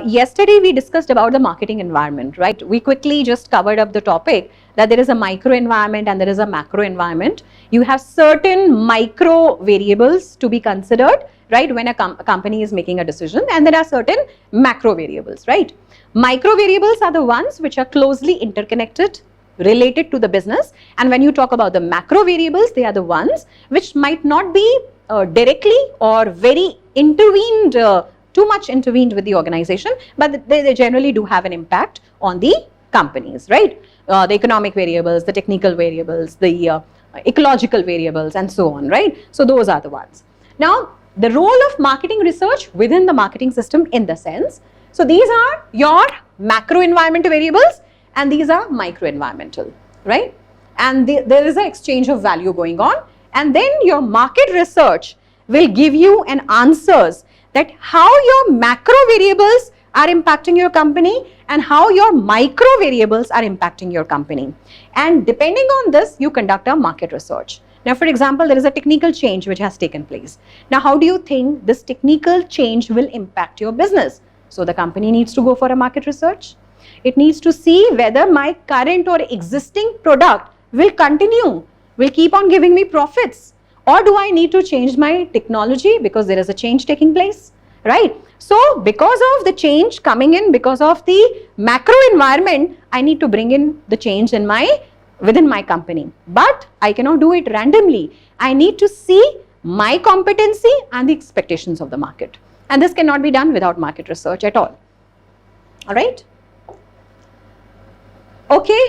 Yesterday we discussed about the marketing environment, right? We quickly just covered up the topic that there is a micro environment and there is a macro environment. You have certain micro variables to be considered, right, when a company is making a decision, and there are certain macro variables, right? Micro variables are the ones which are closely interconnected, related to the business, and when you talk about the macro variables, they are the ones which might not be directly or very intervened, too much intervened with the organization, but they generally do have an impact on the companies, right? The economic variables, the technical variables, the ecological variables, and so on, right? So those are the ones. Now, the role of marketing research within the marketing system in the sense, so these are your macro environment variables and these are micro environmental, right? And there is an exchange of value going on, and then your market research will give you an answers that how your macro variables are impacting your company and how your micro variables are impacting your company. And depending on this, you conduct a market research. Now, for example, there is a technical change which has taken place. Now, how do you think this technical change will impact your business? So, the company needs to go for a market research. It needs to see whether my current or existing product will continue, will keep on giving me profits, or do I need to change my technology because there is a change taking place, right? So, because of the change coming in, because of the macro environment, I need to bring in the change in within my company. But I cannot do it randomly. I need to see my competency and the expectations of the market. And this cannot be done without market research at all. All right? Okay,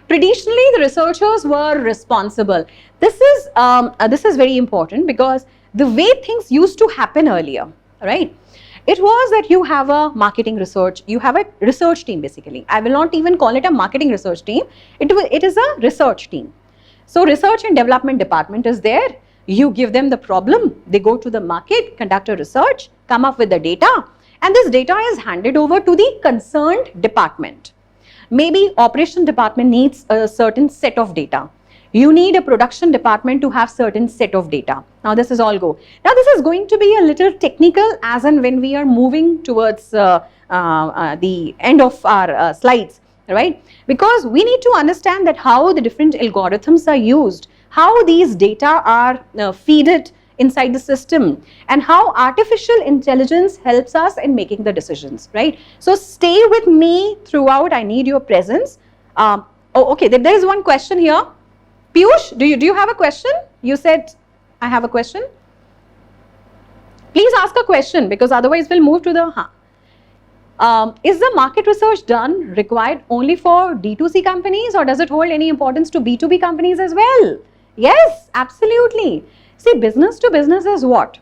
traditionally the researchers were responsible. This is very important because the way things used to happen earlier, right? It was that you have a marketing research, you have a research team basically. I will not even call it a marketing research team, it is a research team. So research and development department is there, you give them the problem, they go to the market, conduct a research, come up with the data, and this data is handed over to the concerned department. Maybe operation department needs a certain set of data. You need a production department to have certain set of data. Now this is all go. Now this is going to be a little technical as and when we are moving towards the end of our slides, right? Because we need to understand that how the different algorithms are used, how these data are fed inside the system, and how artificial intelligence helps us in making the decisions, right? So stay with me throughout. I need your presence. Oh, okay, there is one question here. Piyush, do you have a question? You said, I have a question. Please ask a question because otherwise we'll move to the, is the market research done required only for D2C companies or does it hold any importance to B2B companies as well? Yes, absolutely. See, business to business is what?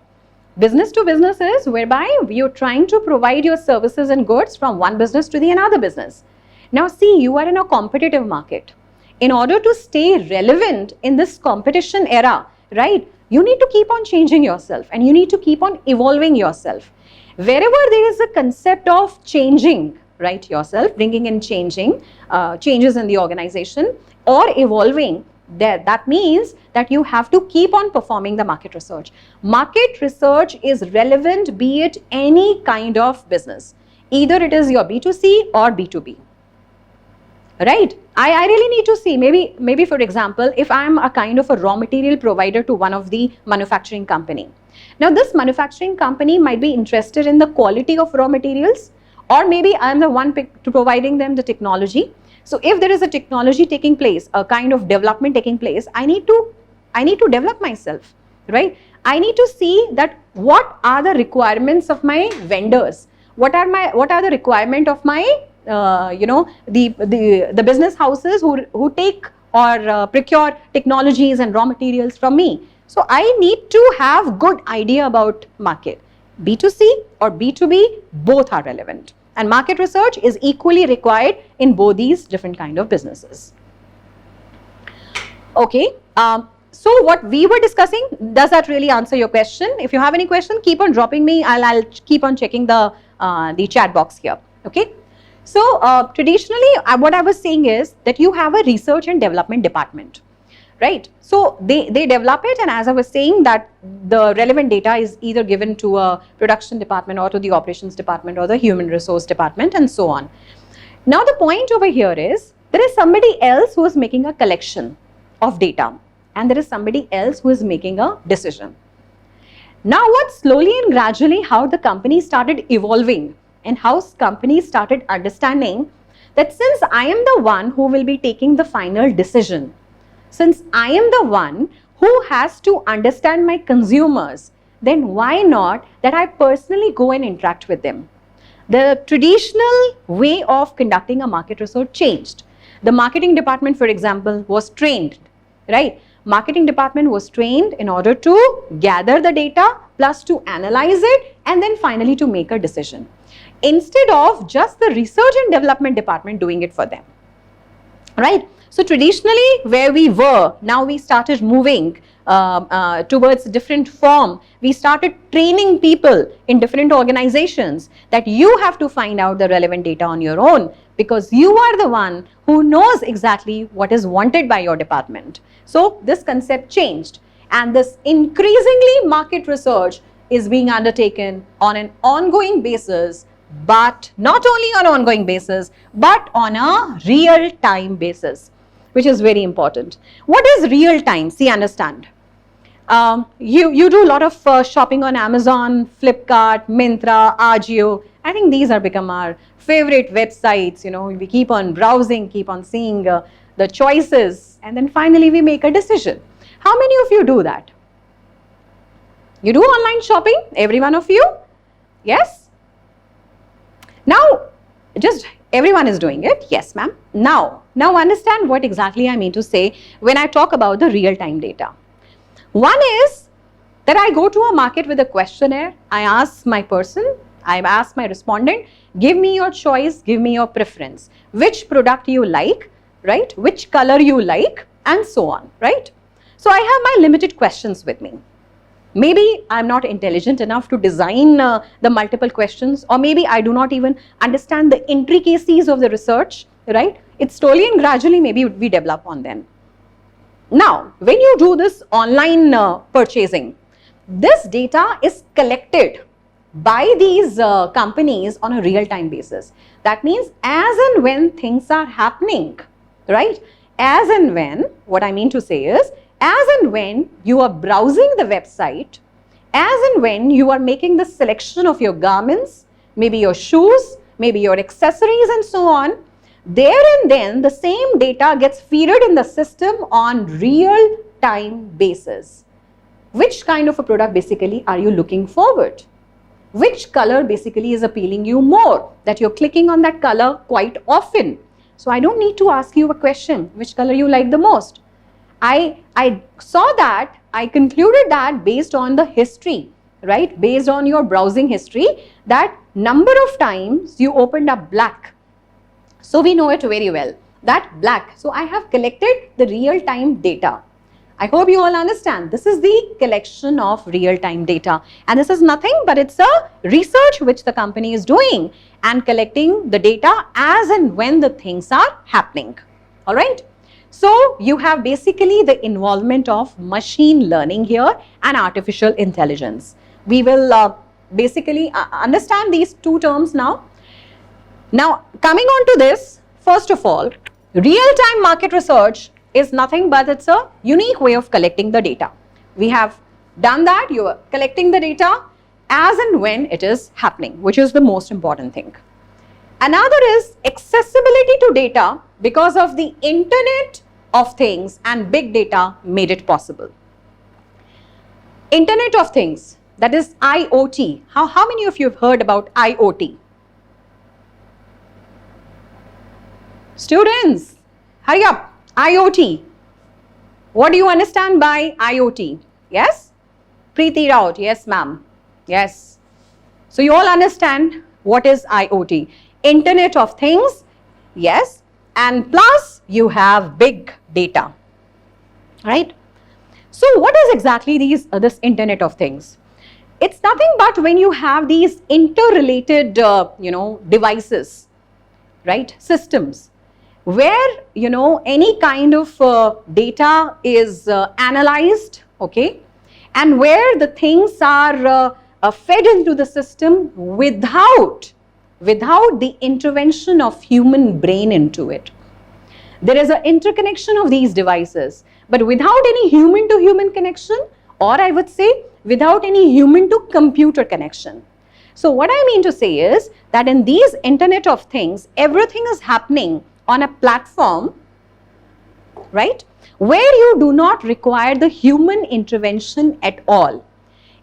Business to business is whereby you're trying to provide your services and goods from one business to the another business. Now see, you are in a competitive market. In order to stay relevant in this competition era, right, you need to keep on changing yourself and you need to keep on evolving yourself. Wherever there is a concept of changing, right, yourself, bringing in changes in the organization or evolving, that means that you have to keep on performing the market research. Market research is relevant, be it any kind of business. Either it is your B2C or B2B. Right? I really need to see, maybe for example, if I'm a kind of a raw material provider to one of the manufacturing company. Now this manufacturing company might be interested in the quality of raw materials, or maybe I'm the one to providing them the technology. So if there is a technology taking place, a kind of development taking place, I need to develop myself, right? I need to see that what are the requirements of my vendors, what are the requirement of my the business houses who take or procure technologies and raw materials from me. So I need to have good idea about market. B2C or B2B, both are relevant. And market research is equally required in both these different kind of businesses. Okay, so what we were discussing, does that really answer your question? If you have any question, keep on dropping me. I'll keep on checking the chat box here. Okay. So traditionally, what I was saying is that you have a research and development department, right? So they develop it, and as I was saying that the relevant data is either given to a production department or to the operations department or the human resource department and so on. Now the point over here is there is somebody else who is making a collection of data and there is somebody else who is making a decision. Now what slowly and gradually how the company started evolving and how companies started understanding that since I am the one who will be taking the final decision, since I am the one who has to understand my consumers, then why not that I personally go and interact with them? The traditional way of conducting a market research changed. The marketing department, for example, was trained, right? Marketing department was trained in order to gather the data plus to analyze it and then finally to make a decision, instead of just the research and development department doing it for them, right? So traditionally where we were, now we started moving towards different form. We started training people in different organizations that you have to find out the relevant data on your own, because you are the one who knows exactly what is wanted by your department. So this concept changed, and this increasingly market research is being undertaken on an ongoing basis, but not only on an ongoing basis, but on a real-time basis, which is very important. What is real-time? See, understand. You do a lot of shopping on Amazon, Flipkart, Myntra, Ajio. I think these are become our favorite websites. You know, we keep on browsing, keep on seeing the choices, and then finally we make a decision. How many of you do that? You do online shopping? Every one of you? Yes? Now, just everyone is doing it. Yes, ma'am. Now understand what exactly I mean to say when I talk about the real-time data. One is that I go to a market with a questionnaire. I ask my person, I ask my respondent, give me your choice, give me your preference. Which product you like, right? Which color you like, and so on, right? So I have my limited questions with me. Maybe I'm not intelligent enough to design the multiple questions, or maybe I do not even understand the intricacies of the research, right? It's slowly and gradually maybe we develop on them. Now, when you do this online purchasing, this data is collected by these companies on a real-time basis. That means as and when things are happening, right? As and when, what I mean to say is, as and when you are browsing the website, as and when you are making the selection of your garments, maybe your shoes, maybe your accessories and so on, there and then the same data gets fed in the system on real-time basis. Which kind of a product basically are you looking forward? Which color basically is appealing you more, that you're clicking on that color quite often? So I don't need to ask you a question, which color you like the most. I saw that, I concluded that based on the history, right? Based on your browsing history, that number of times you opened up black. So we know it very well, that black. So I have collected the real-time data. I hope you all understand. This is the collection of real-time data. And this is nothing but it's a research which the company is doing and collecting the data as and when the things are happening. All right. So you have basically the involvement of machine learning here and artificial intelligence. We will basically understand these two terms now. Now, coming on to this, first of all, real-time market research is nothing but it's a unique way of collecting the data. We have done that, you are collecting the data as and when it is happening, which is the most important thing. Another is accessibility to data because of the Internet of Things and big data made it possible. Internet of Things, that is IoT. How many of you have heard about IoT? Students, hurry up. IoT. What do you understand by IoT? Yes? Preeti Raut. Yes, ma'am. Yes. So you all understand what is IoT. Internet of Things. Yes. And plus you have big data. Right? So what is exactly this Internet of Things? It's nothing but when you have these interrelated, devices, right? Systems, where any kind of data is analyzed, okay, and where the things are fed into the system without the intervention of human brain into it. There is an interconnection of these devices, but without any human to human connection, or I would say without any human to computer connection. So what I mean to say is that in these Internet of Things, everything is happening on a platform, right, where you do not require the human intervention at all.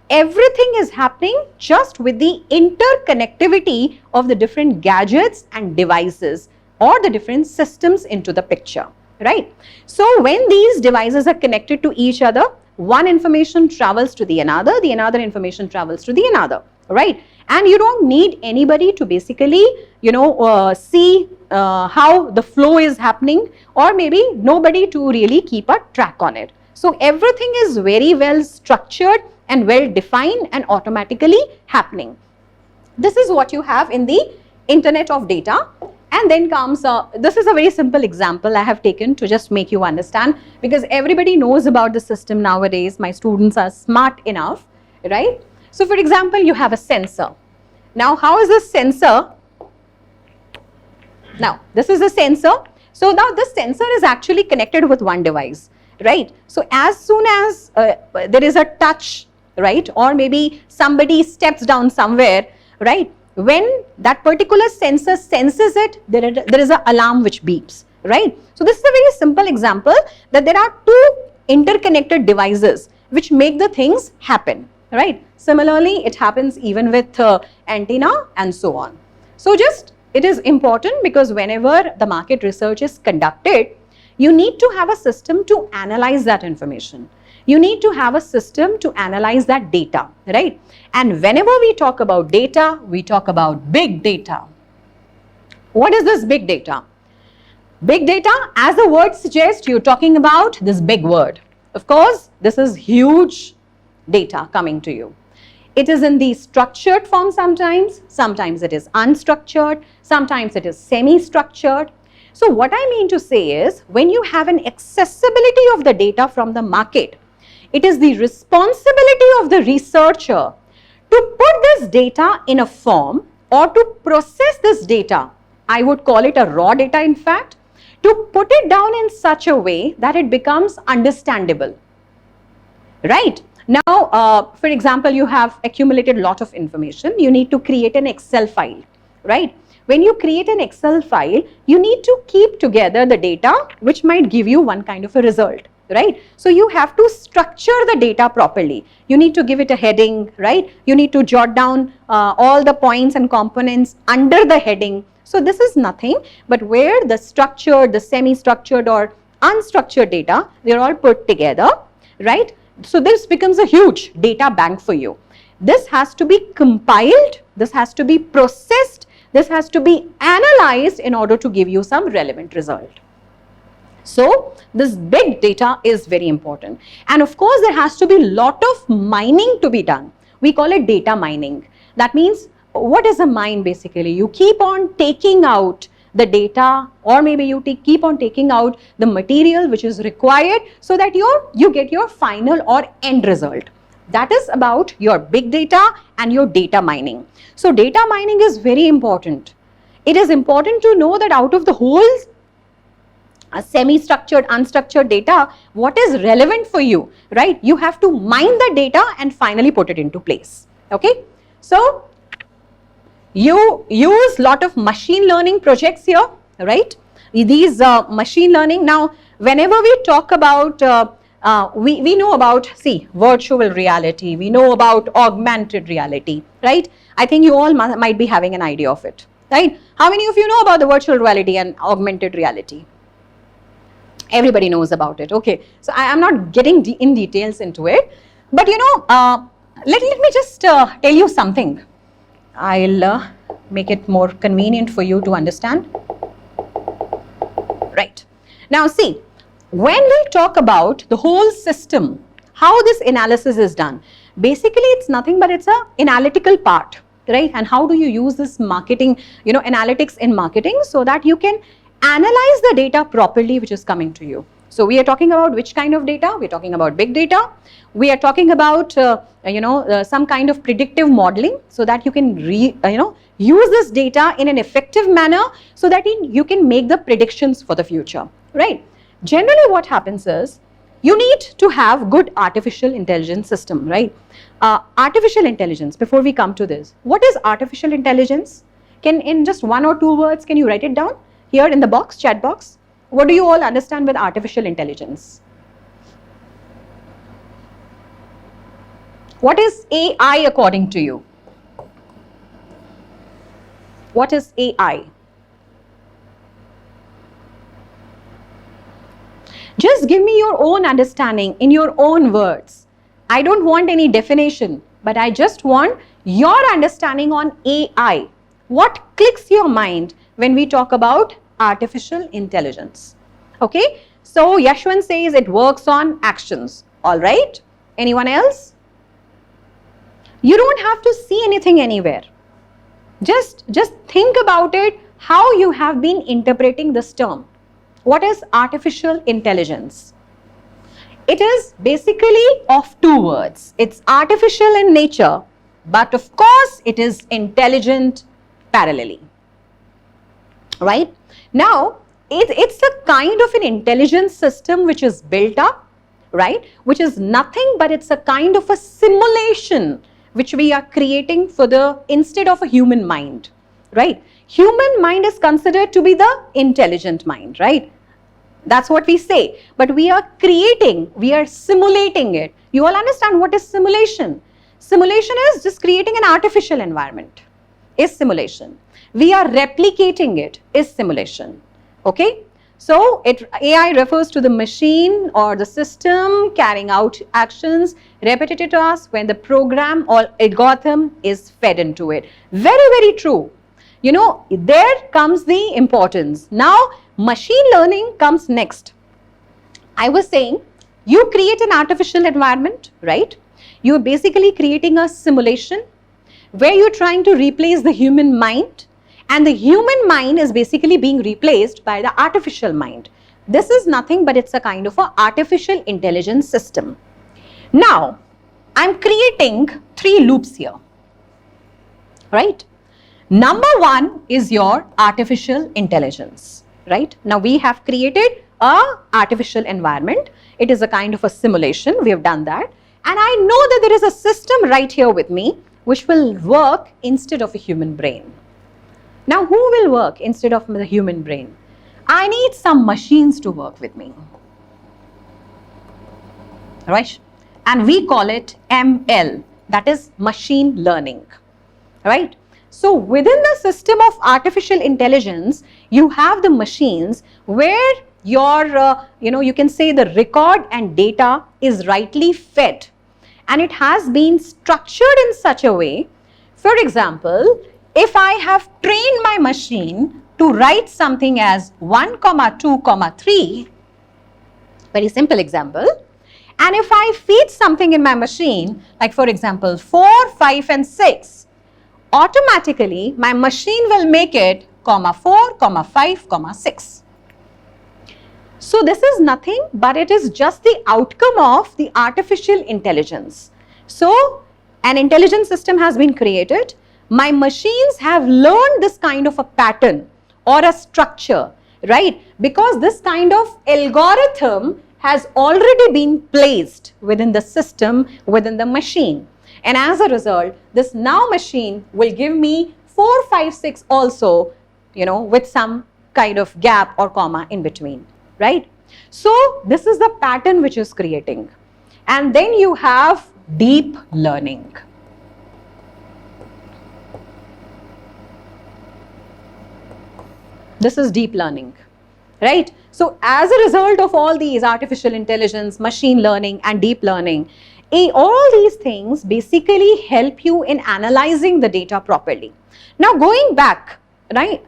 Everything is happening just with the interconnectivity of the different gadgets and devices or the different systems into the picture, right? So when these devices are connected to each other, one information travels to the another information travels to the another, right? And you don't need anybody to basically, see how the flow is happening, or maybe nobody to really keep a track on it. So everything is very well structured and well defined and automatically happening. This is what you have in the Internet of Data. And then comes, this is a very simple example I have taken to just make you understand, because everybody knows about the system nowadays. My students are smart enough, right? So for example, you have a sensor. Now, how is this sensor? Now, this is a sensor. So now this sensor is actually connected with one device, right? So as soon as there is a touch, right, or maybe somebody steps down somewhere, right, when that particular sensor senses it, there is an alarm which beeps, right? So this is a very simple example that there are two interconnected devices which make the things happen, right? Similarly, it happens even with antenna and so on. So just, it is important because whenever the market research is conducted, you need to have a system to analyze that information. You need to have a system to analyze that data, right? And whenever we talk about data, we talk about big data. What is this big data? Big data, as the word suggests, you're talking about this big word. Of course, this is huge data coming to you. It is in the structured form sometimes it is unstructured, sometimes it is semi-structured. So what I mean to say is, when you have an accessibility of the data from the market, it is the responsibility of the researcher to put this data in a form or to process this data. I would call it a raw data, in fact, to put it down in such a way that it becomes understandable, right? Now, for example, you have accumulated a lot of information. You need to create an Excel file, right? When you create an Excel file, you need to keep together the data which might give you one kind of a result, right? So you have to structure the data properly. You need to give it a heading, right? You need to jot down all the points and components under the heading. So this is nothing but where the structured, the semi-structured or unstructured data, they're all put together, right? So this becomes a huge data bank for you. This has to be compiled, this has to be processed, this has to be analyzed in order to give you some relevant result. So this big data is very important. And of course, there has to be a lot of mining to be done. We call it data mining. That means, what is a mine basically? You keep on taking out the data, or maybe you keep on taking out the material which is required so that you get your final or end result. That is about your big data and your data mining. So data mining is very important. It is important to know that out of the whole semi-structured, unstructured data, what is relevant for you, right? You have to mine the data and finally put it into place, okay? So you use lot of machine learning projects here, right? These machine learning, now whenever we talk about, we know about, see, virtual reality, we know about augmented reality, right? I think you all might be having an idea of it, right? How many of you know about the virtual reality and augmented reality? Everybody knows about it, okay. So I am not getting in details into it, but you know, let me just tell you something. I'll make it more convenient for you to understand. Right. Now see, when we talk about the whole system, how this analysis is done, basically it's nothing but it's an analytical part, right? And how do you use this marketing, you know, analytics in marketing so that you can analyze the data properly which is coming to you. So we are talking about which kind of data? We're talking about big data. We are talking about, some kind of predictive modeling so that you can, use this data in an effective manner so that you can make the predictions for the future, right? Generally what happens is, you need to have good artificial intelligence system, right? Artificial intelligence, before we come to this, what is artificial intelligence? In just 1 or 2 words, can you write it down here in the box, chat box? What do you all understand with artificial intelligence? What is AI according to you? What is AI? Just give me your own understanding in your own words. I don't want any definition, but I just want your understanding on AI. What clicks your mind when we talk about artificial intelligence? Okay, So Yashwant says it works on actions. All right. Anyone else? You don't have to see anything anywhere. Just think about it, how you have been interpreting this term. What is artificial intelligence? It is basically of two words. It's artificial in nature, but of course it is intelligent parallelly. Right? Now, it's a kind of an intelligence system which is built up, right? Which is nothing but it's a kind of a simulation which we are creating for instead of a human mind, right? Human mind is considered to be the intelligent mind, right? That's what we say. But we are creating, we are simulating it. You all understand what is simulation? Simulation is just creating an artificial environment, is simulation. We are replicating it, is simulation. Okay? So, AI refers to the machine or the system carrying out actions repetitive tasks when the program or algorithm is fed into it. Very, very true. You know, there comes the importance. Now, machine learning comes next. I was saying, you create an artificial environment, right? You're basically creating a simulation where you're trying to replace the human mind, and the human mind is basically being replaced by the artificial mind. This is nothing but it's a kind of an artificial intelligence system. Now, I'm creating 3 loops here, right? Number 1 is your artificial intelligence, right? Now, we have created a artificial environment. It is a kind of a simulation. We have done that. And I know that there is a system right here with me which will work instead of a human brain. Now, who will work instead of the human brain? I need some machines to work with me, right? And we call it ML, that is machine learning, right? So, within the system of artificial intelligence, you have the machines where your, you can say the record and data is rightly fed, and it has been structured in such a way. For example, if I have trained my machine to write something as 1, 2, 3, very simple example, and if I feed something in my machine, like for example 4, 5 and 6, automatically my machine will make it 4, 5, 6. So this is nothing but it is just the outcome of the artificial intelligence. So an intelligent system has been created. My machines have learned this kind of a pattern or a structure, right? Because this kind of algorithm has already been placed within the system, within the machine. And as a result, this now machine will give me 4, 5, 6 also, with some kind of gap or comma in between, right? So this is the pattern which is creating. And then you have deep learning. This is deep learning, right? So as a result of all these artificial intelligence, machine learning and deep learning, all these things basically help you in analyzing the data properly. Now going back, right?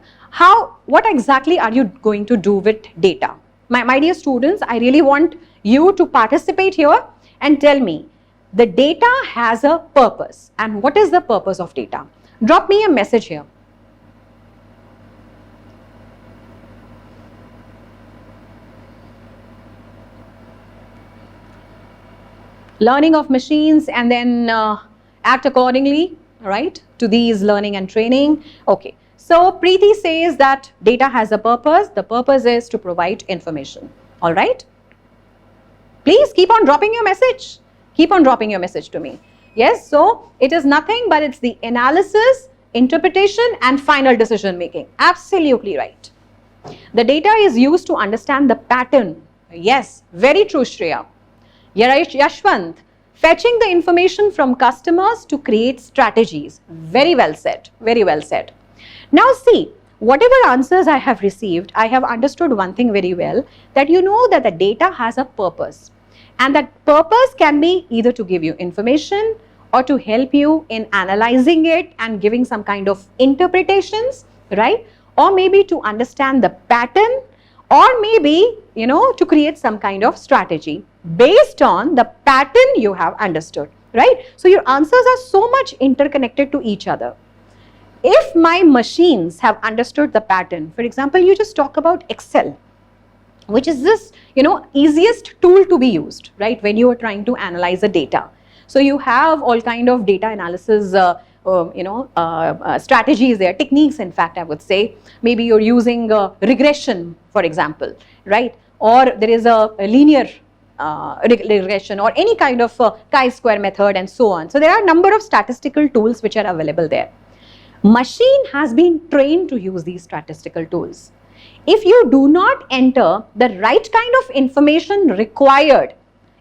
What exactly are you going to do with data? My dear students, I really want you to participate here and tell me, the data has a purpose. And what is the purpose of data? Drop me a message here. Learning of machines and then act accordingly, right, to these learning and training. Okay, so Preeti says that data has a purpose. The purpose is to provide information. All right, please keep on dropping your message. Keep on dropping your message to me. Yes, so it is nothing but it's the analysis, interpretation and final decision making. Absolutely right. The data is used to understand the pattern. Yes, very true, Shreya. Yashwant, fetching the information from customers to create strategies. Very well said, very well said. Now see, whatever answers I have received, I have understood one thing very well, that you know that the data has a purpose. And that purpose can be either to give you information or to help you in analyzing it and giving some kind of interpretations, right? Or maybe to understand the pattern, or maybe, to create some kind of strategy based on the pattern you have understood, right? So your answers are so much interconnected to each other. If my machines have understood the pattern, for example, you just talk about Excel, which is this, easiest tool to be used, right, when you are trying to analyze the data. So you have all kind of data analysis, strategies there, techniques, in fact, I would say. Maybe you're using regression, for example, right? Or there is a linear regression, or any kind of chi-square method, and so on. So there are a number of statistical tools which are available there. Machine has been trained to use these statistical tools. If you do not enter the right kind of information required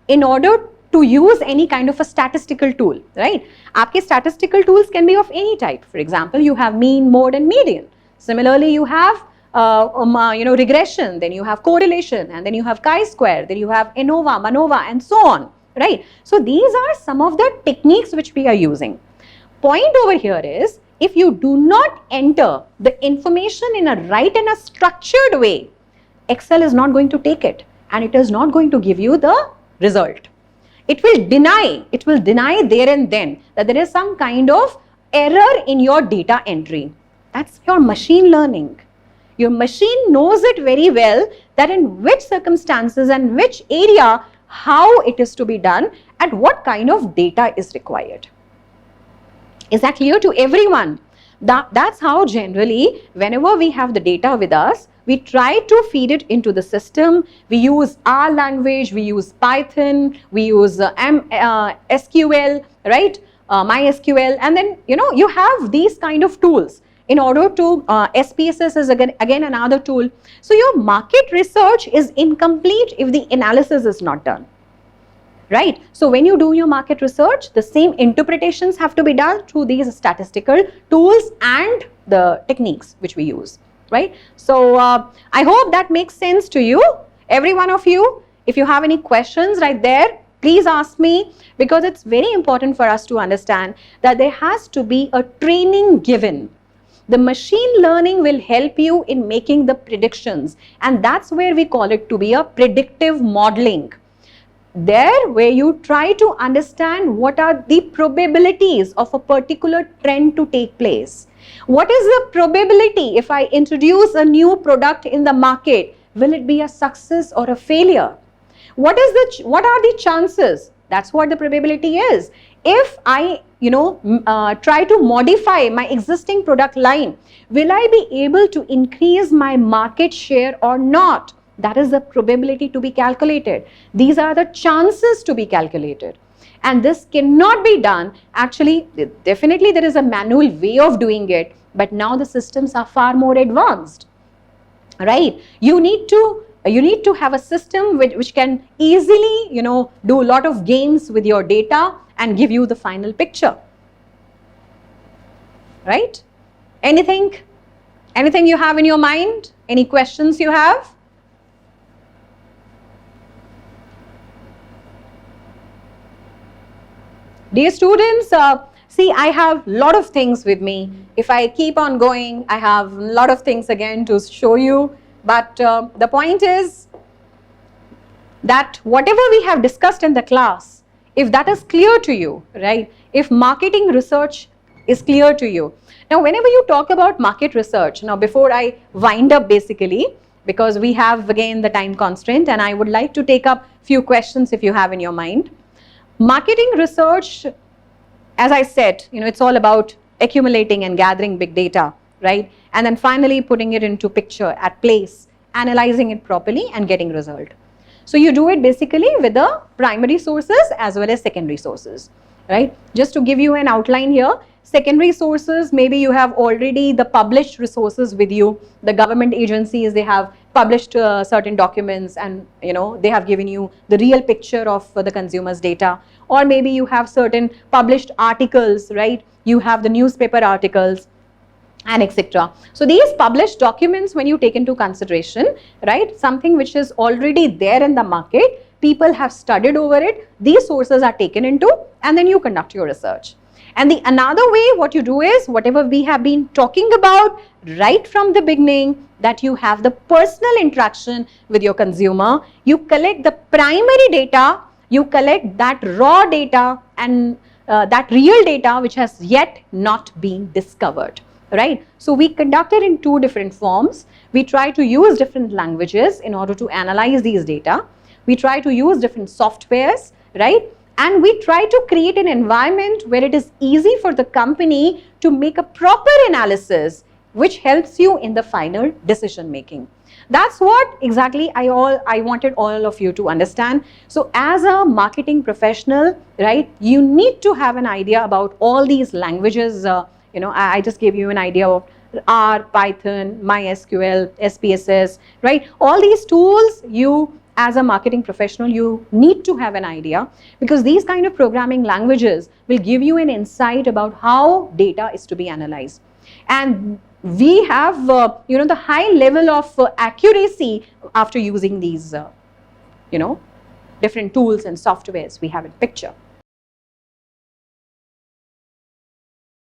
in order to use any kind of a statistical tool, right? Aapke statistical tools can be of any type. For example, you have mean, mode, and median. Similarly, you have regression, then you have correlation, and then you have chi-square, then you have ANOVA, MANOVA, and so on, right? So these are some of the techniques which we are using. Point over here is, if you do not enter the information in a right and a structured way, Excel is not going to take it, and it is not going to give you the result. It will deny there and then that there is some kind of error in your data entry. That's your machine learning. Your machine knows it very well, that in which circumstances and which area, how it is to be done, and what kind of data is required. Is that clear to everyone? That's how generally, whenever we have the data with us, we try to feed it into the system. We use R language, we use Python, we use SQL, right? MySQL, and then, you have these kind of tools in order to, SPSS is again another tool. So your market research is incomplete if the analysis is not done. Right? So when you do your market research, the same interpretations have to be done through these statistical tools and the techniques which we use, right? So I hope that makes sense to you, every one of you. If you have any questions right there, please ask me, because it's very important for us to understand that there has to be a training given. The machine learning will help you in making the predictions, and that's where we call it to be a predictive modeling. There, where you try to understand what are the probabilities of a particular trend to take place. What is the probability if I introduce a new product in the market? Will it be a success or a failure? What are the chances? That's what the probability is. If I, try to modify my existing product line, will I be able to increase my market share or not? That is the probability to be calculated. These are the chances to be calculated. And this cannot be done. Actually, definitely there is a manual way of doing it, but now the systems are far more advanced, right? You need to have a system which can easily, do a lot of games with your data and give you the final picture, right? Anything you have in your mind? Any questions you have? Dear students, see, I have a lot of things with me. If I keep on going, I have a lot of things again to show you. But the point is that whatever we have discussed in the class, if that is clear to you, right? If marketing research is clear to you. Now, whenever you talk about market research, now before I wind up basically, because we have again the time constraint, and I would like to take up few questions if you have in your mind. Marketing research, as I said, it's all about accumulating and gathering big data, right? And then finally putting it into picture at place, analyzing it properly and getting result. So you do it basically with the primary sources as well as secondary sources, right? Just to give you an outline here, secondary sources, maybe you have already the published resources with you. The government agencies, they have published certain documents, and they have given you the real picture of the consumer's data. Or maybe you have certain published articles, right? You have the newspaper articles and etc. So these published documents, when you take into consideration, right, something which is already there in the market, people have studied over it, these sources are taken into, and then you conduct your research. And the another way what you do is, whatever we have been talking about right from the beginning, that you have the personal interaction with your consumer, you collect the primary data, you collect that raw data and that real data which has yet not been discovered, right? So we conduct it in two different forms. We try to use different languages in order to analyze these data. We try to use different softwares, right? And we try to create an environment where it is easy for the company to make a proper analysis which helps you in the final decision making. That's what exactly I wanted all of you to understand. So as a marketing professional, right, you need to have an idea about all these languages. I just gave you an idea of R, Python, MySQL, SPSS, right? All these tools, you as a marketing professional, you need to have an idea, because these kind of programming languages will give you an insight about how data is to be analyzed. And we have, the high level of accuracy after using these, different tools and softwares we have in picture.